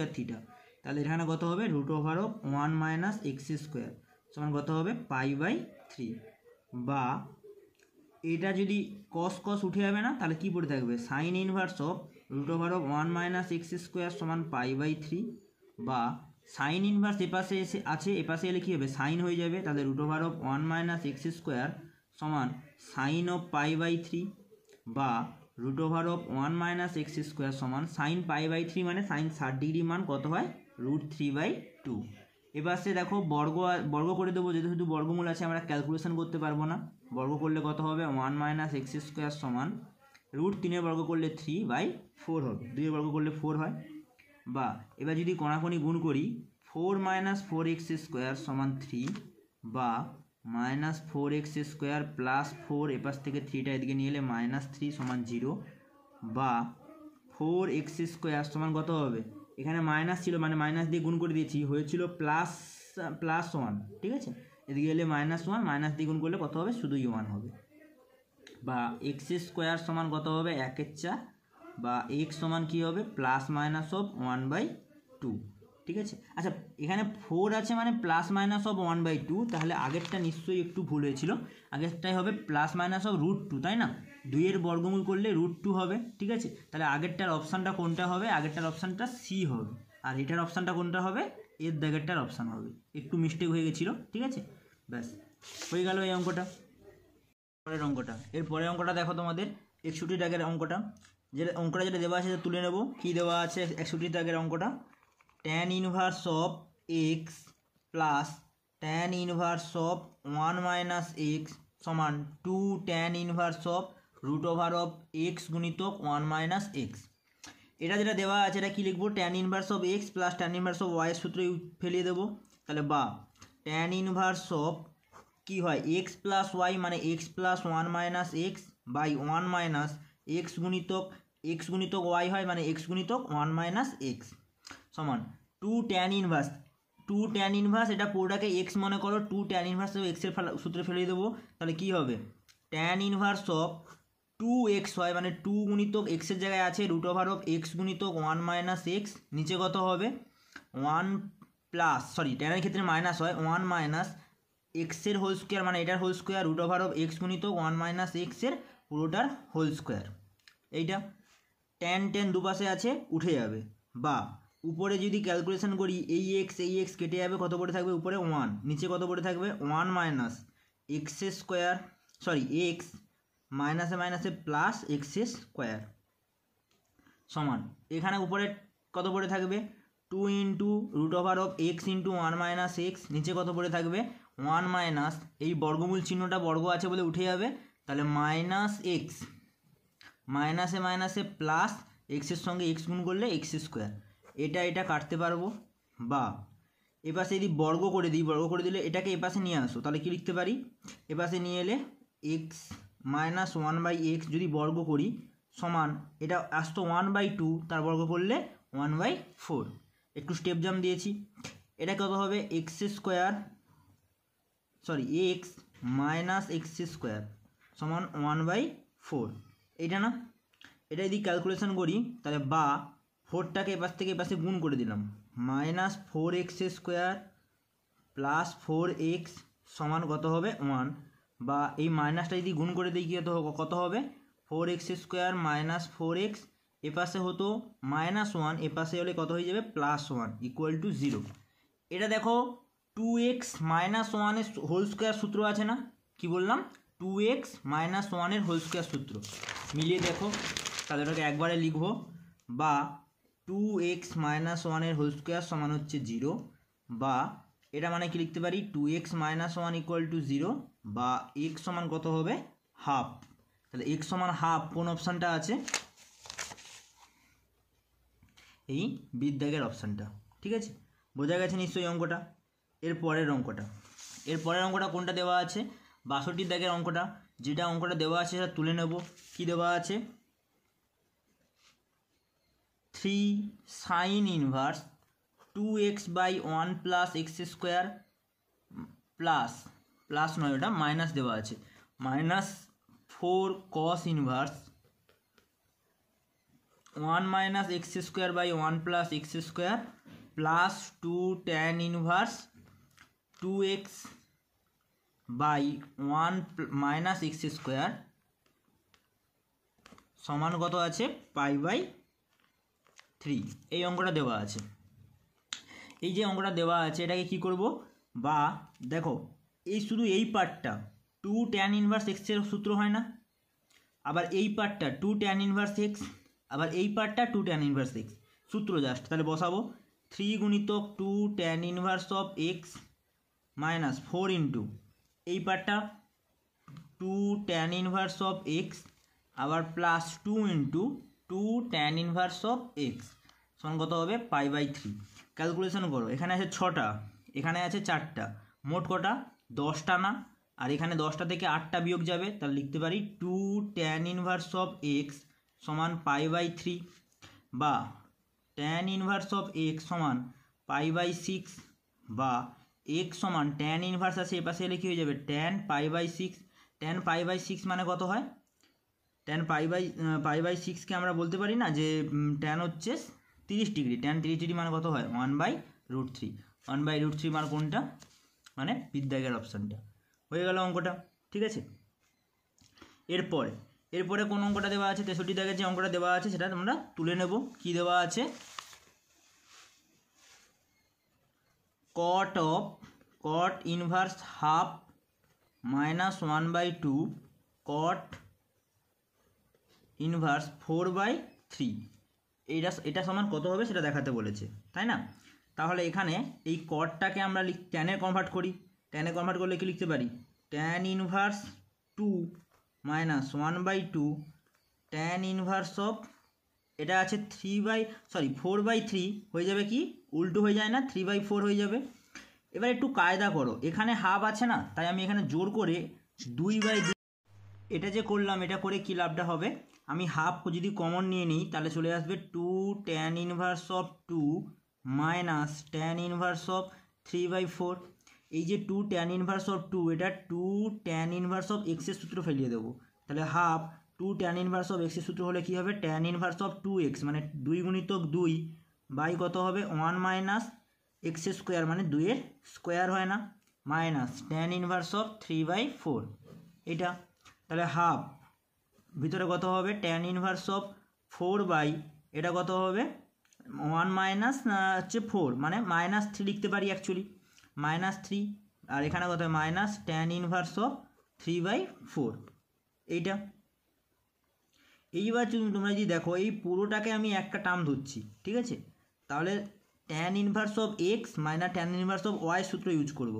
তাহলে এখানে কত হবে √1 - x² সমান কত হবে π/3, বা এটা যদি cos উঠে যাবে না, তাহলে কি পড়ে থাকবে sin ইনভার্স অফ √1 - x² সমান π/3, বা sin ইনভার্স এপাশে এসে আছে, এপাশে এলে কি হবে sin হয়ে যাবে, তাহলে √1 - x² সমান sin অফ π/3, বা √1 - x² সমান sin π/3 মানে sin 60 ডিগ্রি মান কত হয় √3/2। এবার সে দেখো বর্গ করে দেবো, যেহেতু শুধু বর্গমূল আছে আমরা ক্যালকুলেশন করতে পারবো না, বর্গ করলে কত হবে 1 - x² সমান √3-এর বর্গ করলে 3/4 হবে, 2-এর বর্গ করলে 4 হয়। বা এবার যদি কোণাকোণি গুণ করি 4 - 4x² সমান 3, বা -4x² + 4 এপাশ থেকে 3টা এদিকে নিয়ে এলে -3 সমান 0, বা 4x² সমান কত হবে, এখানে মাইনাস ছিল মানে মাইনাস দিয়ে গুণ করে দিয়েছি, হয়েছিল +1, ঠিক আছে, এদিকে এলে -1 মাইনাস দিয়ে গুণ করলে কত হবে শুধুই 1 হবে, বা x² সমান কত হবে 1/4, বা x সমান কি হবে ±1/2, ঠিক আছে। আচ্ছা এখানে 4 আছে মানে ±1/2, তাহলে আগেরটা নিশ্চয়ই একটু ভুল হয়েছিল, আগেরটাই হবে ±√2, তাই না, 2-এর বর্গমূল করলে √2 হবে, ঠিক আছে। তাহলে আগেরটার অপশানটা কোনটা হবে, আগেরটার অপশানটা সি হবে, আর এটার অপশানটা কোনটা হবে এর দাগেরটার অপশান হবে, একটু মিস্টেক হয়ে গেছিলো, ঠিক আছে। ব্যাস হয়ে গেল এই অঙ্কটা। এর পরের অঙ্কটা দেখো তোমাদের 61 দাগের অঙ্কটা, যেটা দেওয়া আছে সেটা তুলে নেব। কী দেওয়া আছে 61 দাগের অঙ্কটা? tan inverse of x plus tan inverse of 1 minus x সমান 2 tan inverse of root over of x গুণিতক 1 মাইনাস এক্স। এটা যেটা দেওয়া আছে এটা কী লিখবো? tan inverse of x plus tan inverse of y সূত্র ফেলিয়ে দেবো। তাহলে বা tan ইনভার্স অফ কী হয় এক্স প্লাস ওয়াই মানে x plus 1 minus x by 1 minus x গুণিতক ওয়াই হয় মানে এক্স গুণিতক 1 মাইনাস এক্স সমান 2 tan ইনভার্স এটা পুরোটাকে এক্স মনে করো, 2 tan ইনভার্স এক্সের সূত্রে ফেলিয়ে দেবো। তাহলে কী হবে? tan ইনভার্স অফ 2x হয় মানে 2 গুণিতক এক্সের জায়গায় আছে রুট ওভার অফ এক্স গুণিতক 1 মাইনাস এক্স, নিচে কত হবে 1 প্লাস ট্যানের ক্ষেত্রে মাইনাস হয় 1 মাইনাস এক্সের হোল স্কোয়ার মানে এটার whole square root over of x গুণিতক 1 মাইনাস এক্সের পুরোটার হোল স্কোয়ার। এইটা tan দুপাশে আছে উঠে যাবে, বা উপরে যদি ক্যালকুলেশন করি এই এক্স কেটে যাবে, কত পড়ে থাকবে উপরে 1, নিচে কত পড়ে থাকবে 1 মাইনাস এক্সের স্কোয়ার এক্স মাইনাসে মাইনাসে প্লাস এক্সের স্কোয়ার সমান এখানে উপরে কত পড়ে থাকবে 2 into root over of x into 1 minus x, নিচে কত পড়ে থাকবে 1 মাইনাস এই বর্গমূল চিহ্নটা বর্গ আছে বলে উঠে যাবে, তাহলে মাইনাস এক্স মাইনাসে মাইনাসে প্লাস এক্সের সঙ্গে এক্স গুণ করলে এক্স স্কোয়ার। এটা কাটতে পারবো, বা এপাশে যদি বর্গ করে দিলে এটাকে এপাশে নিয়ে আসো, তাহলে কি লিখতে পারি? এপাশে নিয়ে এলে এক্স মাইনাস 1/x যদি বর্গ করি সমান এটা আসতো 1/2, তার বর্গ করলে 1/4। একটু স্টেপ জাম্প দিয়েছি। এটা কত হবে এক্স মাইনাস এক্স স্কোয়ার সমান 1/4। এটা না, এটা যদি ক্যালকুলেশন করি তাহলে বা 4টাকে এপাশ থেকে এপাশে গুণ করে দিলাম, minus 4x square plus 4x সমান কত হবে 1, বা এই মাইনাসটা যদি গুণ করে দিই কত হবে 4x স্কোয়ার মাইনাস 4x, এপাশে হতো -1 এপাশে হলে কত হয়ে যাবে +1 ইকুয়াল টু 0। এটা দেখো 2x মাইনাস 1 এর হোল স্কোয়ার সূত্র আছে না? কি বললাম? 2x মাইনাস 1 এর হোল স্কোয়ার সূত্র মিলিয়ে দেখো, তাহলে ওটাকে একবারে লিখবো, বা 2x মাইনাস 1 এর হোল স্কোয়ার সমান হচ্ছে 0, বা এটা মানে কি লিখতে পারি 2x মাইনাস 1 ইকুয়াল টু 0, বা x সমান কত হবে হাফ। তাহলে x সমান হাফ কোন অপশানটা আছে? এই বিদ্যাগের অপশানটা। ঠিক আছে, বোঝা গেছে নিশ্চয়ই অঙ্কটা। এর পরের অঙ্কটা কোনটা দেওয়া আছে? 62 দাগের অঙ্কটা। যেটা অঙ্কটা দেওয়া আছে সেটা তুলে নেব। কি দেওয়া আছে? 3 sin inverse 2x by 1 plus x square plus নয়, ওটা মাইনাস দেওয়া আছে, minus 4 cos inverse 1 minus x square by 1 plus x square plus 2 tan inverse 2x by 1 minus x square সমান কত আছে π/3। এই অঙ্কটা দেওয়া আছে। এই যে অঙ্কটা দেওয়া আছে এটাকে কি করব? বা দেখো এই শুধু এই পার্টটা 2 tan ইনভার্স এক্সের সূত্র হয় না, আবার এই পার্টটা 2 tan ইনভার্স এক্স, আবার এই পার্টটা 2 tan ইনভার্স এক্স সূত্র জাস্ট। তাহলে বসাবো 3 গুণিতক 2 tan inverse of x minus 4 into এই পার্টটা 2 tan ইনভার্স অফ এক্স আবার plus 2 into 2 tan inverse of x সমান কত হবে π/3। ক্যালকুলেশন করো, এখানে আছে 6টা, এখানে আছে 4টা, মোট কটা 10টা না? আর এখানে 10টা থেকে 8টা বিয়োগ যাবে, তাহলে লিখতে পারি 2 tan ইনভার্স অফ এক্স সমান π/3, বা tan ইনভার্স অফ এক্স সমান π/6, বা এক্স সমান tan ইনভার্স আছে এপাশে এলে কী হয়ে যাবে tan π/6। tan π/6 মানে কত হয়? tan π/6কে আমরা বলতে পারি না যে tan হচ্ছে 30 ডিগ্রি, tan 30 ডিগ্রি মানে কত হয় 1/√3। 1/√3 মানে কোনটা? মানে বিদ্যাগের অপশানটা। হয়ে গেল অঙ্কটা। ঠিক আছে, এরপরে কোন অঙ্কটা দেওয়া আছে? 63 দাগের যে অঙ্কটা দেওয়া আছে সেটা আমরা তুলে নেব। কি দেওয়া আছে? cot inverse half minus 1/2 cot inverse 4/3, এটা সমান কত হবে সেটা দেখাতে বলেছে, তাই না? তাহলে এখানে এই কটটাকে আমরা ট্যানে কনভার্ট করি। ট্যানে কনভার্ট করলে কি লিখতে পারি? Tan inverse 2 minus 1/2 tan inverse of, এটা আছে 4/3 হয়ে যাবে, কি উল্টো হয়ে যায় না, 3/4 হয়ে যাবে। এবার একটু কায়দা করো, এখানে হাফ আছে না, তাই আমি এখানে জোর করে 2/2 এটা যে করলাম, এটা করে কি লাভটা হবে, আমি হাফ যদি কমন নিয়ে নিই তাহলে চলে আসবে 2 tan inverse of 2 minus tan inverse of 3/4। এই যে 2 ট্যান ইনভার্স অফ 2, এটা 2 ট্যান ইনভার্স অফ এক্সের সূত্র ফেলিয়ে দেবো, তাহলে হাফ 2 ট্যান ইনভার্স অফ এক্সের সূত্র হলে কি হবে, ট্যান ইনভার্স অফ 2x মানে 2 গুণিতক 2 বাই কত হবে 1 মাইনাস এক্স স্কোয়ার মানে 2-এর স্কোয়ার হয় না, মাইনাস ট্যান ইনভার্স অফ 3/4 এটা। তাহলে হাফ ভিতরে কত হবে, ট্যান ইনভার্স অফ 4 বাই এটা কত হবে 1 মাইনাস হচ্ছে 4 মানে -3 লিখতে পারি অ্যাকচুয়ালি, -3, আর এখানে কত হবে মাইনাস ট্যান ইনভার্স অফ 3/4 এইটা। এইবার তোমরা যদি দেখো এই পুরোটাকে আমি একটা টার্ম ধরছি, ঠিক আছে, তাহলে tan inverse of x minus tan inverse of y সূত্র ইউজ করব।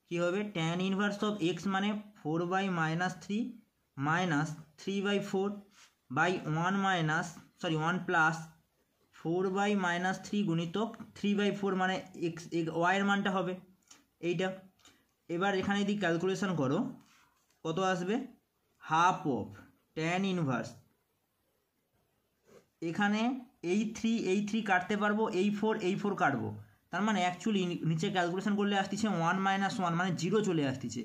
কি হবে, ট্যান ইনভার্স অফ এক্স মানে 4/-3 মাইনাস 3/4 বাই 1 প্লাস 4/-3 গুণিতক 3/4 মানে এক্স ওয়াইয়ের মানটা হবে এইটা। এবার এখানে যদি ক্যালকুলেশন করো কত আসবে, হাফ অফ ট্যান ইনভার্স, এখানে এই 3 কাটতে পারবো, এই 4 কাটবো, তার মানে অ্যাকচুয়ালি নিচে ক্যালকুলেশন করলে আসতেছে 1 - 1 মানে 0 চলে আসতেছে।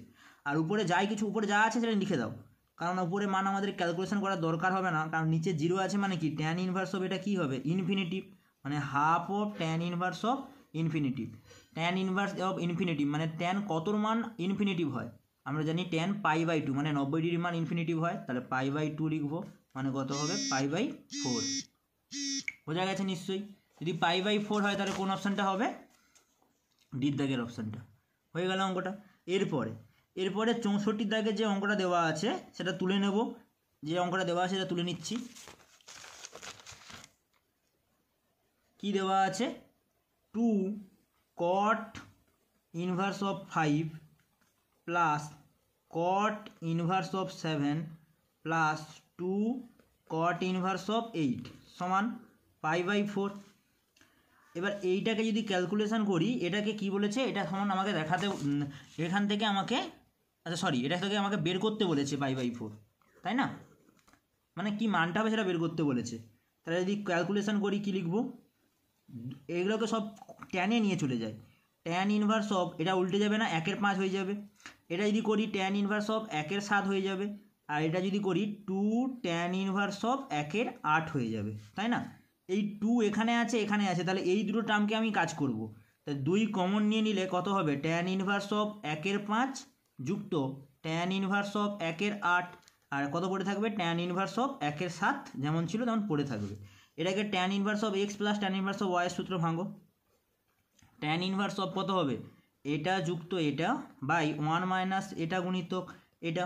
আর উপরে উপরে যা আছে সেটা লিখে দাও, কারণ উপরে মান আমাদের ক্যালকুলেশন করার দরকার হবে না, কারণ নিচে 0 আছে মানে কি ট্যান ইনভার্স অফ এটা কী হবে ইনফিনিটিভ, মানে half of tan inverse of infinitive. Tan inverse of infinitive মানে ট্যান কতর মান ইনফিনিটিভ হয়, আমরা জানি ট্যান π/2 মানে 90 ডিগ্রি মান ইনফিনিটিভ হয়, তাহলে π/2 লিখবো, মানে কত হবে π/4। বোঝা গেছে নিশ্চয়ই? যদি π/4 হয় তাহলে কোন অপশানটা হবে, ডির দাগের অপশানটা। হয়ে গেল অঙ্কটা। এরপরে 64 দাগে যে অঙ্কটা দেওয়া আছে সেটা তুলে নেব, যে অঙ্কটা দেওয়া আছে সেটা তুলে নিচ্ছি। কি দেওয়া আছে, 2 cot inverse of 5 plus cot inverse of 7 plus 2 cot inverse of 8 সমান π/4। এবার এইটাকে যদি ক্যালকুলেশন করি, এটাকে কি বলেছে, এটা সমান আমাকে দেখাতে, এখান থেকে আমাকে এটা থেকে আমাকে বের করতে বলেছে π/4, তাই না, মানে কি মানটা হবে সেটা বের করতে বলেছে। তাহলে যদি ক্যালকুলেশন করি কি লিখব, এগুলোকে সব ট্যানে নিয়ে চলে যায়, ট্যান ইনভার্স অফ এটা উল্টে যাবে না, 1/5 হয়ে যাবে, এটা যদি করি ট্যান ইনভার্স অফ 1/7 হয়ে যাবে, আর এটা যদি করি 2 ট্যান ইনভার্স অফ 1/8 হয়ে যাবে, তাই না। এই 2 এখানে আছে এখানে আছে, তাহলে এই দুটো টার্মকে আমি কাজ করব, তাহলে 2 কমন নিয়ে নিলে কত হবে, ট্যান ইনভার্স অফ 1/5 যুক্ত ট্যান ইনভার্স অফ 1/8, আর কত পড়ে থাকবে ট্যান ইনভার্স অফ 1/7 যেমন ছিল তেমন পড়ে থাকবে। এটাকে tan inverse of x plus tan inverse of y সূত্র ভাঙো, ট্যান ইনভার্স অফ কত হবে, এটা যুক্ত এটা বাই 1 মাইনাস এটা গুণিতক এটা,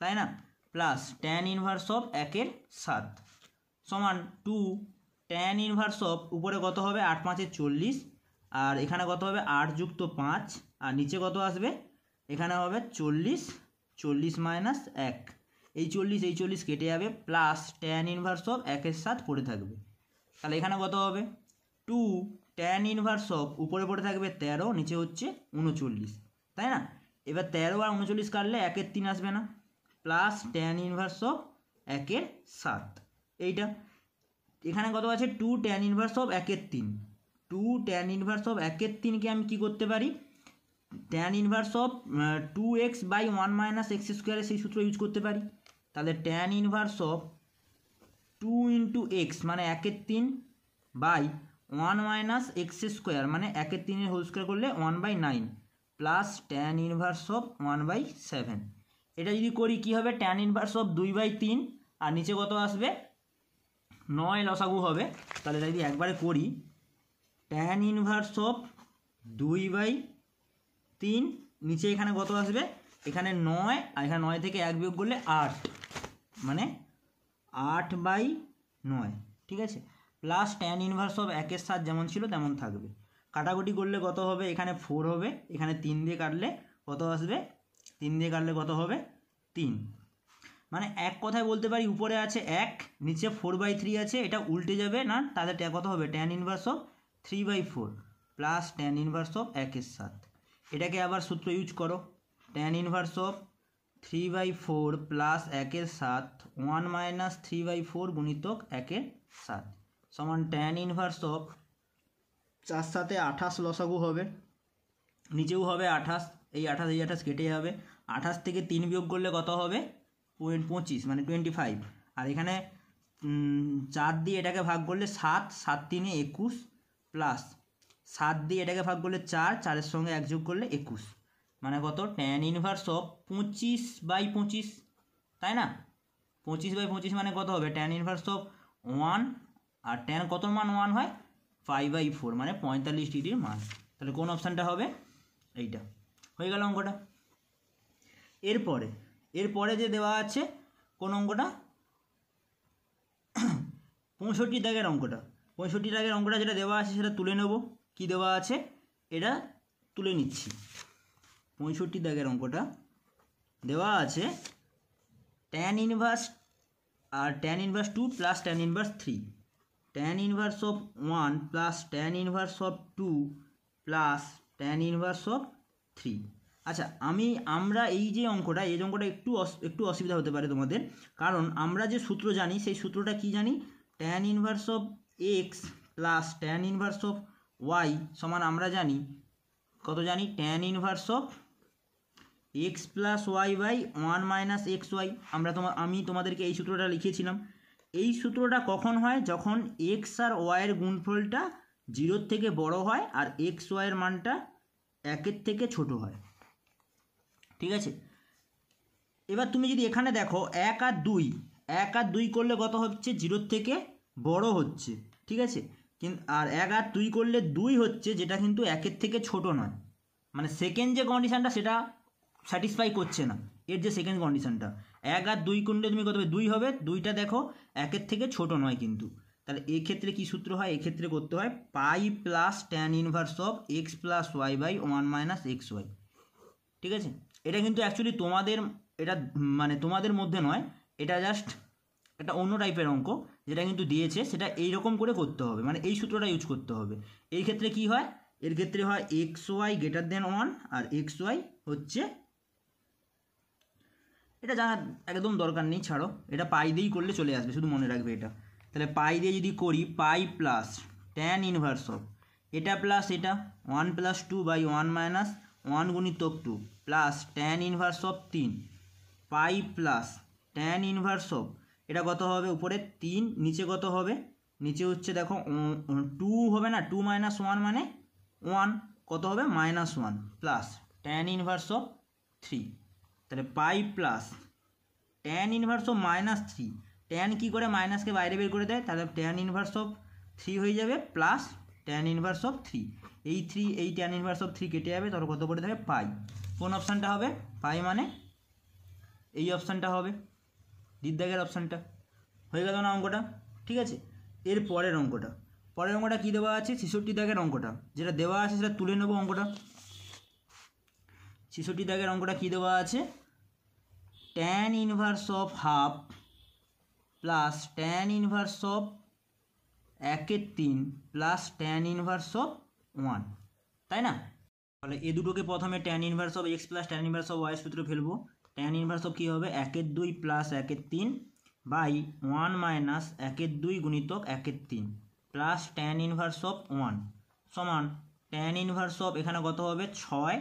তাই না, প্লাস ট্যান ইনভার্স অফ 1/7 সমান 2 ট্যান ইনভার্স অফ উপরে কত হবে 8×5 = 40, আর এখানে কত হবে 8 যুক্ত 5, আর নিচে কত আসবে, এখানে হবে 40 মাইনাস 1, এই 40 কেটে যাবে, প্লাস ট্যান ইনভার্স অফ 1/7 পড়ে থাকবে। তাহলে এখানে কত হবে 2 ট্যান ইনভার্স অফ উপরে পড়ে থাকবে 13, নিচে হচ্ছে 39, তাই না। এবার 13 আর 39 কাটলে 1/3 আসবে না, প্লাস ট্যান ইনভার্স অফ 1/7 এইটা। এখানে কত আছে 2 tan inverse of 1/3, 2 tan inverse of 1/3কে আমি কি করতে পারি, tan inverse of 2x by 1 minus x স্কোয়ারের সেই সূত্র ইউজ করতে পারি। তাহলে ট্যান ইনভার্স অফ 2 × x মানে 1/3 বাই 1 মাইনাস এক্স স্কোয়ার মানে 1/3 হোল স্কোয়ার করলে 1/9 প্লাস ট্যান ইনভার্স অফ 1/7। এটা যদি করি কি হবে, ট্যান ইনভার্স অফ 2/3 আর নিচে কত আসবে 9 লসাগু হবে। তাহলে এটা যদি একবারে করি, ট্যান ইনভার্স অফ 2/3, নিচে এখানে কত আসবে, এখানে 9, আর এখানে 9 থেকে 1 বিয়োগ করলে 8, মানে 8/9, ঠিক আছে। প্লাস ট্যান ইনভার্স অফ 1/7 যেমন ছিল তেমন থাকবে। কাটাকুটি করলে কত হবে, এখানে 4 হবে, এখানে 3 দিয়ে কাটলে কত আসবে, 3 দিয়ে কাটলে কত হবে 3। মানে এক কথায় বলতে পারি উপরে আছে 1, নিচে 4/3 আছে, এটা উল্টে যাবে না, তাহলে কত হবে tan inverse of 3/4 plus tan inverse of 1/7। এটাকে আবার সূত্র ইউজ করো, tan inverse of 3/4 plus 1/7 1 minus 3/4 গুণিতক 1/7 সমান ট্যান ইনভার্স অফ 4 সাথে 28 লসাগু হবে, নিচেও হবে 28, এই 28 কেটে যাবে, 28 থেকে 3 বিয়োগ করলে কত হবে 25, মানে 25, আর এখানে 4 দিয়ে এটাকে ভাগ করলে 7, 7 3 21, প্লাস 7 দিয়ে এটাকে ভাগ করলে 4, 4-এর সঙ্গে 1 যোগ করলে 21, মানে কত ট্যান ইনভার্স অফ 25/25, তাই না। 25/25 মানে কত হবে ট্যান ইনভার্স অফ 1, আর ট্যান কত মান 1 হয় 5/4, মানে 45 ডিগ্রির মান। তাহলে কোন অপশানটা হবে, এইটা হয়ে গেল অঙ্কটা। এরপরে যে দেওয়া আছে কোন অঙ্কটা, 65 দাগের অঙ্কটা। 65 দাগের অঙ্কটা যেটা দেওয়া আছে সেটা তুলে নেব। কি দেওয়া আছে এটা তুলে নিচ্ছি। 65 দাগের অঙ্কটা দেওয়া আছে ট্যান ইনভার্স আর tan inverse 2 plus tan inverse 3, tan inverse of 1 plus tan inverse of 2 plus tan inverse of 3। আচ্ছা, আমরা এই যে অঙ্কটা একটু অসুবিধা হতে পারে তোমাদের, কারণ আমরা যে সূত্র জানি সেই সূত্রটা কি জানি, tan inverse of x plus tan inverse of y সমান আমরা জানি কত জানি, tan inverse of x plus y by 1 minus x y. আমি তোমাদেরকে এই সূত্রটা লিখিয়েছিলাম। এই সূত্রটা কখন হয়, যখন এক্স আর ওয়াইয়ের গুণফলটা 0 থেকে বড় হয় আর এক্স ওয়াইয়ের মানটা 1 থেকে ছোট হয়, ঠিক আছে। এবার তুমি যদি এখানে দেখো 1 আর 2 করলে কত হচ্ছে 0 থেকে বড় হচ্ছে, ঠিক আছে। আর 1 আর 2 করলে 2 হচ্ছে, যেটা কিন্তু 1 থেকে ছোট নয়, মানে সেকেন্ড যে কন্ডিশনটা সেটা স্যাটিসফাই করছে না, এর যে সেকেন্ড কন্ডিশনটা 1 আর 2 করলে তুমি কত হবে 2 হবে, 2টা দেখো 1 থেকে ছোট নয় কিন্তু। তাহলে এক্ষেত্রে কি সূত্র হয়, এক্ষেত্রে করতে হয় pi plus tan inverse of x plus y by 1 minus x y, ঠিক আছে। এটা কিন্তু অ্যাকচুয়ালি তোমাদের মধ্যে নয়, এটা জাস্ট একটা অন্য টাইপের অঙ্ক যেটা কিন্তু দিয়েছে, সেটা এইরকম করে করতে হবে, মানে এই সূত্রটা ইউজ করতে হবে। এই ক্ষেত্রে কি হয়, এর ক্ষেত্রে হয় এক্স ওয়াই গ্রেটার দেন 1 আর এক্স ওয়াই হচ্ছে, এটা জানার একদম দরকার নেই, ছাড়ো, এটা পাই দিয়েই করলে চলে আসবে, শুধু মনে রাখবে এটা। তাহলে পাই দিয়ে যদি করি, পাই প্লাস ট্যান ইনভার্স অফ এটা প্লাস এটা 1 প্লাস 2 বাই 1 মাইনাস 1 গুণিতক 2 plus tan inverse of 3 pi plus tan inverse of এটা কত হবে উপরে 3, নিচে কত হবে, নিচে হচ্ছে দেখো 2 হবে না, 2 মাইনাস 1 মানে 1, কত হবে -1 প্লাস ট্যান ইনভার্স অফ 3। তাহলে pi plus tan inverse of -3, tan কী করে মাইনাসকে বাইরে বের করে দেয়, তাহলে ট্যান ইনভার্স অফ 3 হয়ে যাবে প্লাস ট্যান ইনভার্স অফ 3, এই ট্যান ইনভার্স অফ 3 কেটে যাবে, তারপর কত করে দেবে পাই। কোন অপশানটা হবে, পাই মানে এই অপশানটা হবে, দ্বিদাগের অপশানটা। হয়ে গেল না অঙ্কটা, ঠিক আছে। এর পরের অঙ্কটা কী দেওয়া আছে, 66 দাগের অঙ্কটা যেটা দেওয়া আছে সেটা তুলে নেবো। অঙ্কটা 66 দাগের অঙ্কটা কী দেওয়া আছে, tan inverse of half plus tan inverse of 1/3 প্লাস ট্যান ইনভার্স অফ 1, তাই না। তাহলে এ দুটোকে প্রথমে tan inverse of x plus tan inverse of y সূত্রে ফেলবো। ট্যান ইনভার্স অফ কী হবে 1/2 প্লাস 1/3 বাই 1 মাইনাস 1/2 গুণিতক 1/3 প্লাস ট্যান ইনভার্স অফ 1 সমান ট্যান ইনভার্স অফ এখানে কত হবে 6,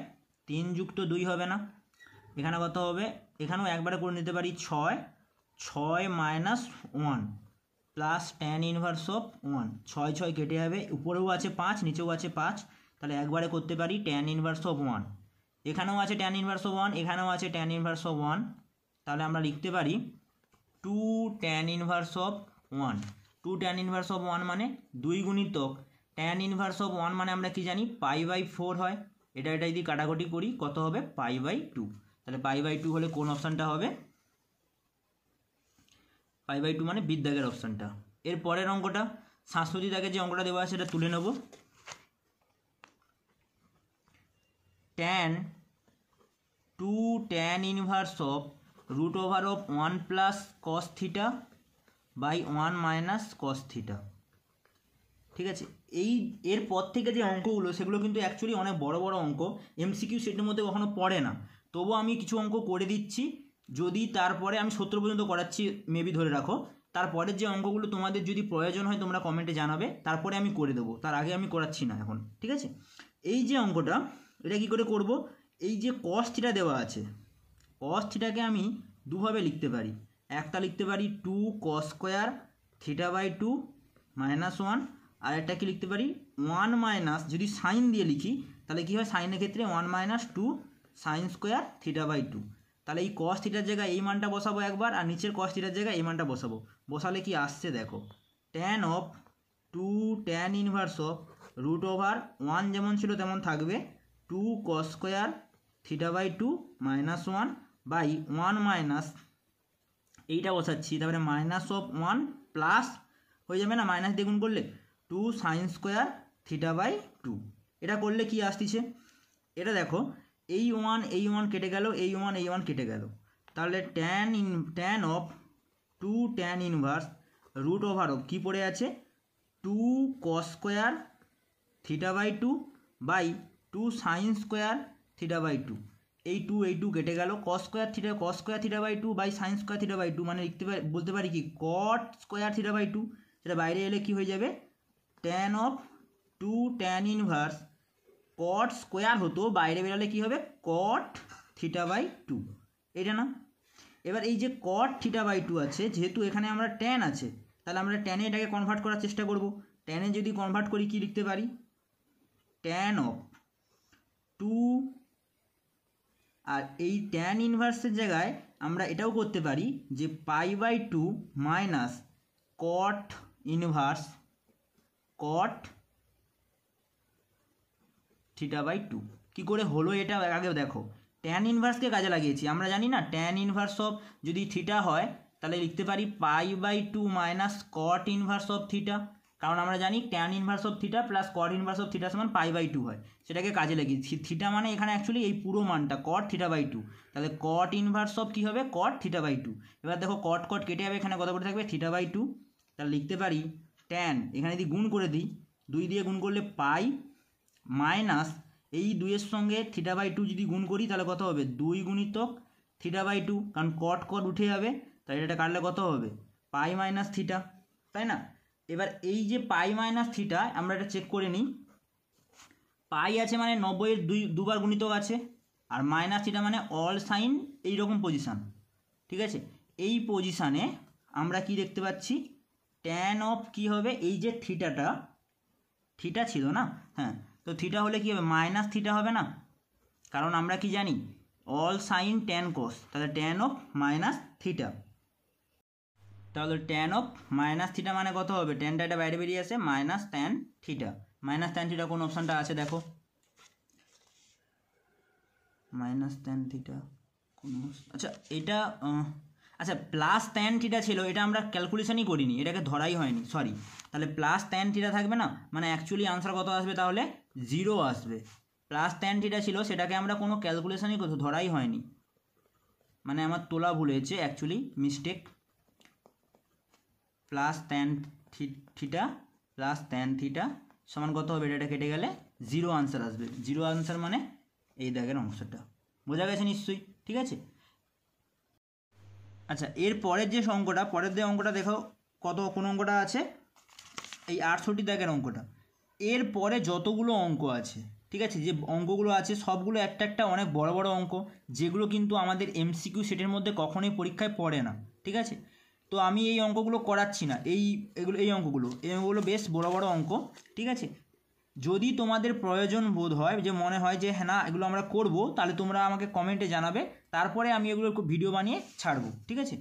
3 যুক্ত 2 হবে না, এখানে কত হবে, এখানেও একবারে করে নিতে পারি 6 minus 1 plus tan inverse of 1, 6 কেটে যাবে, উপরেও আছে 5 নিচেও আছে 5, তাহলে একবারে করতে পারি ট্যান ইনভার্স অফ 1, এখানেও আছে ট্যান ইনভার্স অফ 1, এখানেও আছে ট্যান ইনভার্স অফ 1, তাহলে আমরা লিখতে পারি 2 tan inverse of 1, 2 tan inverse of 1 মানে 2 গুণিতক ট্যান ইনভার্স অফ 1 মানে আমরা কি জানি π/4 হয়। এটা যদি কাটাকুটি করি কত হবে π/2। তাহলে π/2 হলে কোন অপশানটা হবে? π/2 মানে বিদ্যাগের অপশানটা। এর পরের অঙ্কটা শাশ্বতী দাগের যে অঙ্কটা দেওয়া আছে সেটা তুলে নেব। tan inverse of √1 plus cos theta by 1 minus cos theta. ঠিক আছে, এর পর থেকে যে অঙ্কগুলো সেগুলো কিন্তু অ্যাকচুয়ালি অনেক বড় বড় অঙ্ক, এমসিকিউ সেটের মধ্যে কখনো পড়ে না। তবুও আমি কিছু অঙ্ক করে দিচ্ছি, যদি তারপরে আমি 70 পর্যন্ত করাচ্ছি মেবি ধরে রাখো। তারপরের যে অঙ্কগুলো তোমাদের যদি প্রয়োজন হয় তোমরা কমেন্টে জানাবে, তারপরে আমি করে দেবো, তার আগে আমি করাচ্ছি না এখন। ঠিক আছে, এই যে অঙ্কটা এটা কি করে করব? এই যে cos থিটা দেওয়া আছে, cos থিটাকে আমি দুভাবে লিখতে পারি। একটা লিখতে পারি 2 cos স্কোয়ার θ/2 -1, আর একটা কি লিখতে পারি 1 মাইনাস, যদি সাইন দিয়ে লিখি তাহলে কি হয় সাইনের ক্ষেত্রে 1 - 2 sin স্কোয়ার θ/2। তাহলে এই cos থিটার জায়গায় এই মানটা বসাবো একবার, আর নিচের cos থিটার জায়গায় এই মানটা বসাবো। বসালে কি আসছে দেখো, tan of 2 tan inverse of √1 যেমন ছিল তেমন থাকবে 2 cos স্কোয়ার θ/2 -1 বাই 1 মাইনাস, এইটা বসাচ্ছি, তারপরে -1 প্লাস হয়ে যাবে না, মাইনাস দিয়ে গুণ করলে 2 sin স্কোয়ার θ/2। এটা করলে কি আসতেছে, এটা দেখো এই 1 কেটে গেল, এই 1 কেটে গেল। তাহলে tan of 2 tan inverse √of কী পড়ে আছে 2 cos square θ/2 by 2 sin square θ/2। এই 2 কেটে গেল, cos square θ/2 by sin square θ/2 মানে বলতে পারি কি cot স্কোয়ার θ/2। সেটা বাইরে এলে কি হয়ে যাবে tan of 2 tan inverse cot square হতো, বাইরে বেরোলে কি হবে cot θ/2, এটা না। এবার এই যে cot θ/2 আছে, যেহেতু এখানে আমরা tan আছে, তাহলে আমরা tan এটাকে কনভার্ট করার চেষ্টা করব। tan এ যদি কনভার্ট করি কি লিখতে পারি tan অফ 2, আর এই tan ইনভার্সের জায়গায় আমরা এটাও করতে পারি যে π/2 মাইনাস cot ইনভার্স cot θ/2। কী করে হলো এটা আগেও দেখো, tan ইনভার্সকে কাজে লাগিয়েছি। আমরা জানি না tan ইনভার্স অফ যদি থিটা হয় তাহলে লিখতে পারি π/2 minus cot inverse of theta, কারণ আমরা জানি tan inverse of theta plus cot inverse of theta সমান π/2 হয়। সেটাকে কাজে লাগিয়েছি, থিটা মানে এখানে অ্যাকচুয়ালি এই পুরো মানটা cot θ/2, তাহলে cot ইনভার্স অফ কী হবে cot θ/2। এবার দেখো cot কেটে যাবে, এখানে কত করে থাকবে θ/2। তাহলে লিখতে পারি tan, এখানে যদি গুণ করে দিই 2 দিয়ে গুণ করলে পাই মাইনাস এই 2-এর সঙ্গে θ/2 যদি গুণ করি তাহলে কত হবে 2 গুণিতক θ/2, কারণ cot উঠে যাবে, তাই এটা কাটলে কত হবে পাই মাইনাস থিটা, তাই না। এবার এই যে পাই মাইনাস থিটা আমরা এটা চেক করে নিই, পাই আছে মানে 90-এর দুবার গুণিতক আছে, আর মাইনাস থিটা মানে অল সাইন এইরকম পজিশান। ঠিক আছে, এই পজিশানে আমরা কি দেখতে পাচ্ছি tan অফ কি হবে, এই যে থিটা ছিল না, হ্যাঁ, তো থিটা হলে কি হবে মাইনাস থিটা হবে না, কারণ আমরা কি জানি অল সাইন tan cos, তাহলে tan অফ মাইনাস থিটা। তাহলে tan অফ মাইনাস থিটা মানে কত হবে, ট্যানটা এটা বাইরে বেরিয়ে আসে minus tan theta. Minus tan theta কোন অপশানটা আছে দেখো, মাইনাস tan থিটা কোন, আচ্ছা এটা আচ্ছা প্লাস tan থিটা ছিল, এটা আমরা ক্যালকুলেশনই করিনি, এটাকে ধরাই হয়নি, সরি। তাহলে প্লাস tan থিটা থাকবে না, মানে অ্যাকচুয়ালি আনসার কত আসবে তাহলে 0 আসবে। প্লাস tan থিটা ছিল, সেটাকে আমরা কোনো ক্যালকুলেশনই ধরাই হয়নি, মানে আমার তোলা ভুল হয়েছে actually, mistake. Plus tan theta সমান কত হবে, এটা কেটে গেলে 0 আনসার আসবে। 0 আনসার মানে এই দাগের অংশটা, বোঝা গেছে নিশ্চয়ই, ঠিক আছে। আচ্ছা এর পরের যে অঙ্কটা দেখো কোন অঙ্কটা আছে, এই 68 দাগের অঙ্কটা। এর পরে যতগুলো অঙ্ক আছে, ঠিক আছে, যে অঙ্কগুলো আছে সবগুলো একটা অনেক বড় বড় অঙ্ক, যেগুলো কিন্তু আমাদের এমসিকিউ সেটের মধ্যে কখনোই পরীক্ষায় পড়ে না, ঠিক আছে। তো আমি এই অঙ্কগুলো করাচ্ছি না, এই অঙ্কগুলো বেশ বড় বড় অঙ্ক, ঠিক আছে। যদি তোমাদের প্রয়োজন বোধ হয়, যে মনে হয় যে হ্যাঁ না এগুলো আমরা করব, তাহলে তোমরা আমাকে কমেন্টে জানাবে, তারপরে আমি এগুলো ভিডিও বানিয়ে ছাড়বো, ঠিক আছে।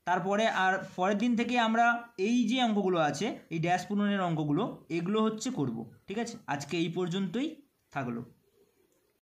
তারপরে আর পরের দিন থেকে আমরা এই যে অঙ্কগুলো আছে এই ড্যাশ পূরণের অঙ্কগুলো এগুলো হচ্ছে করব। ঠিক আছে, আজকে এই পর্যন্তই থাকলো।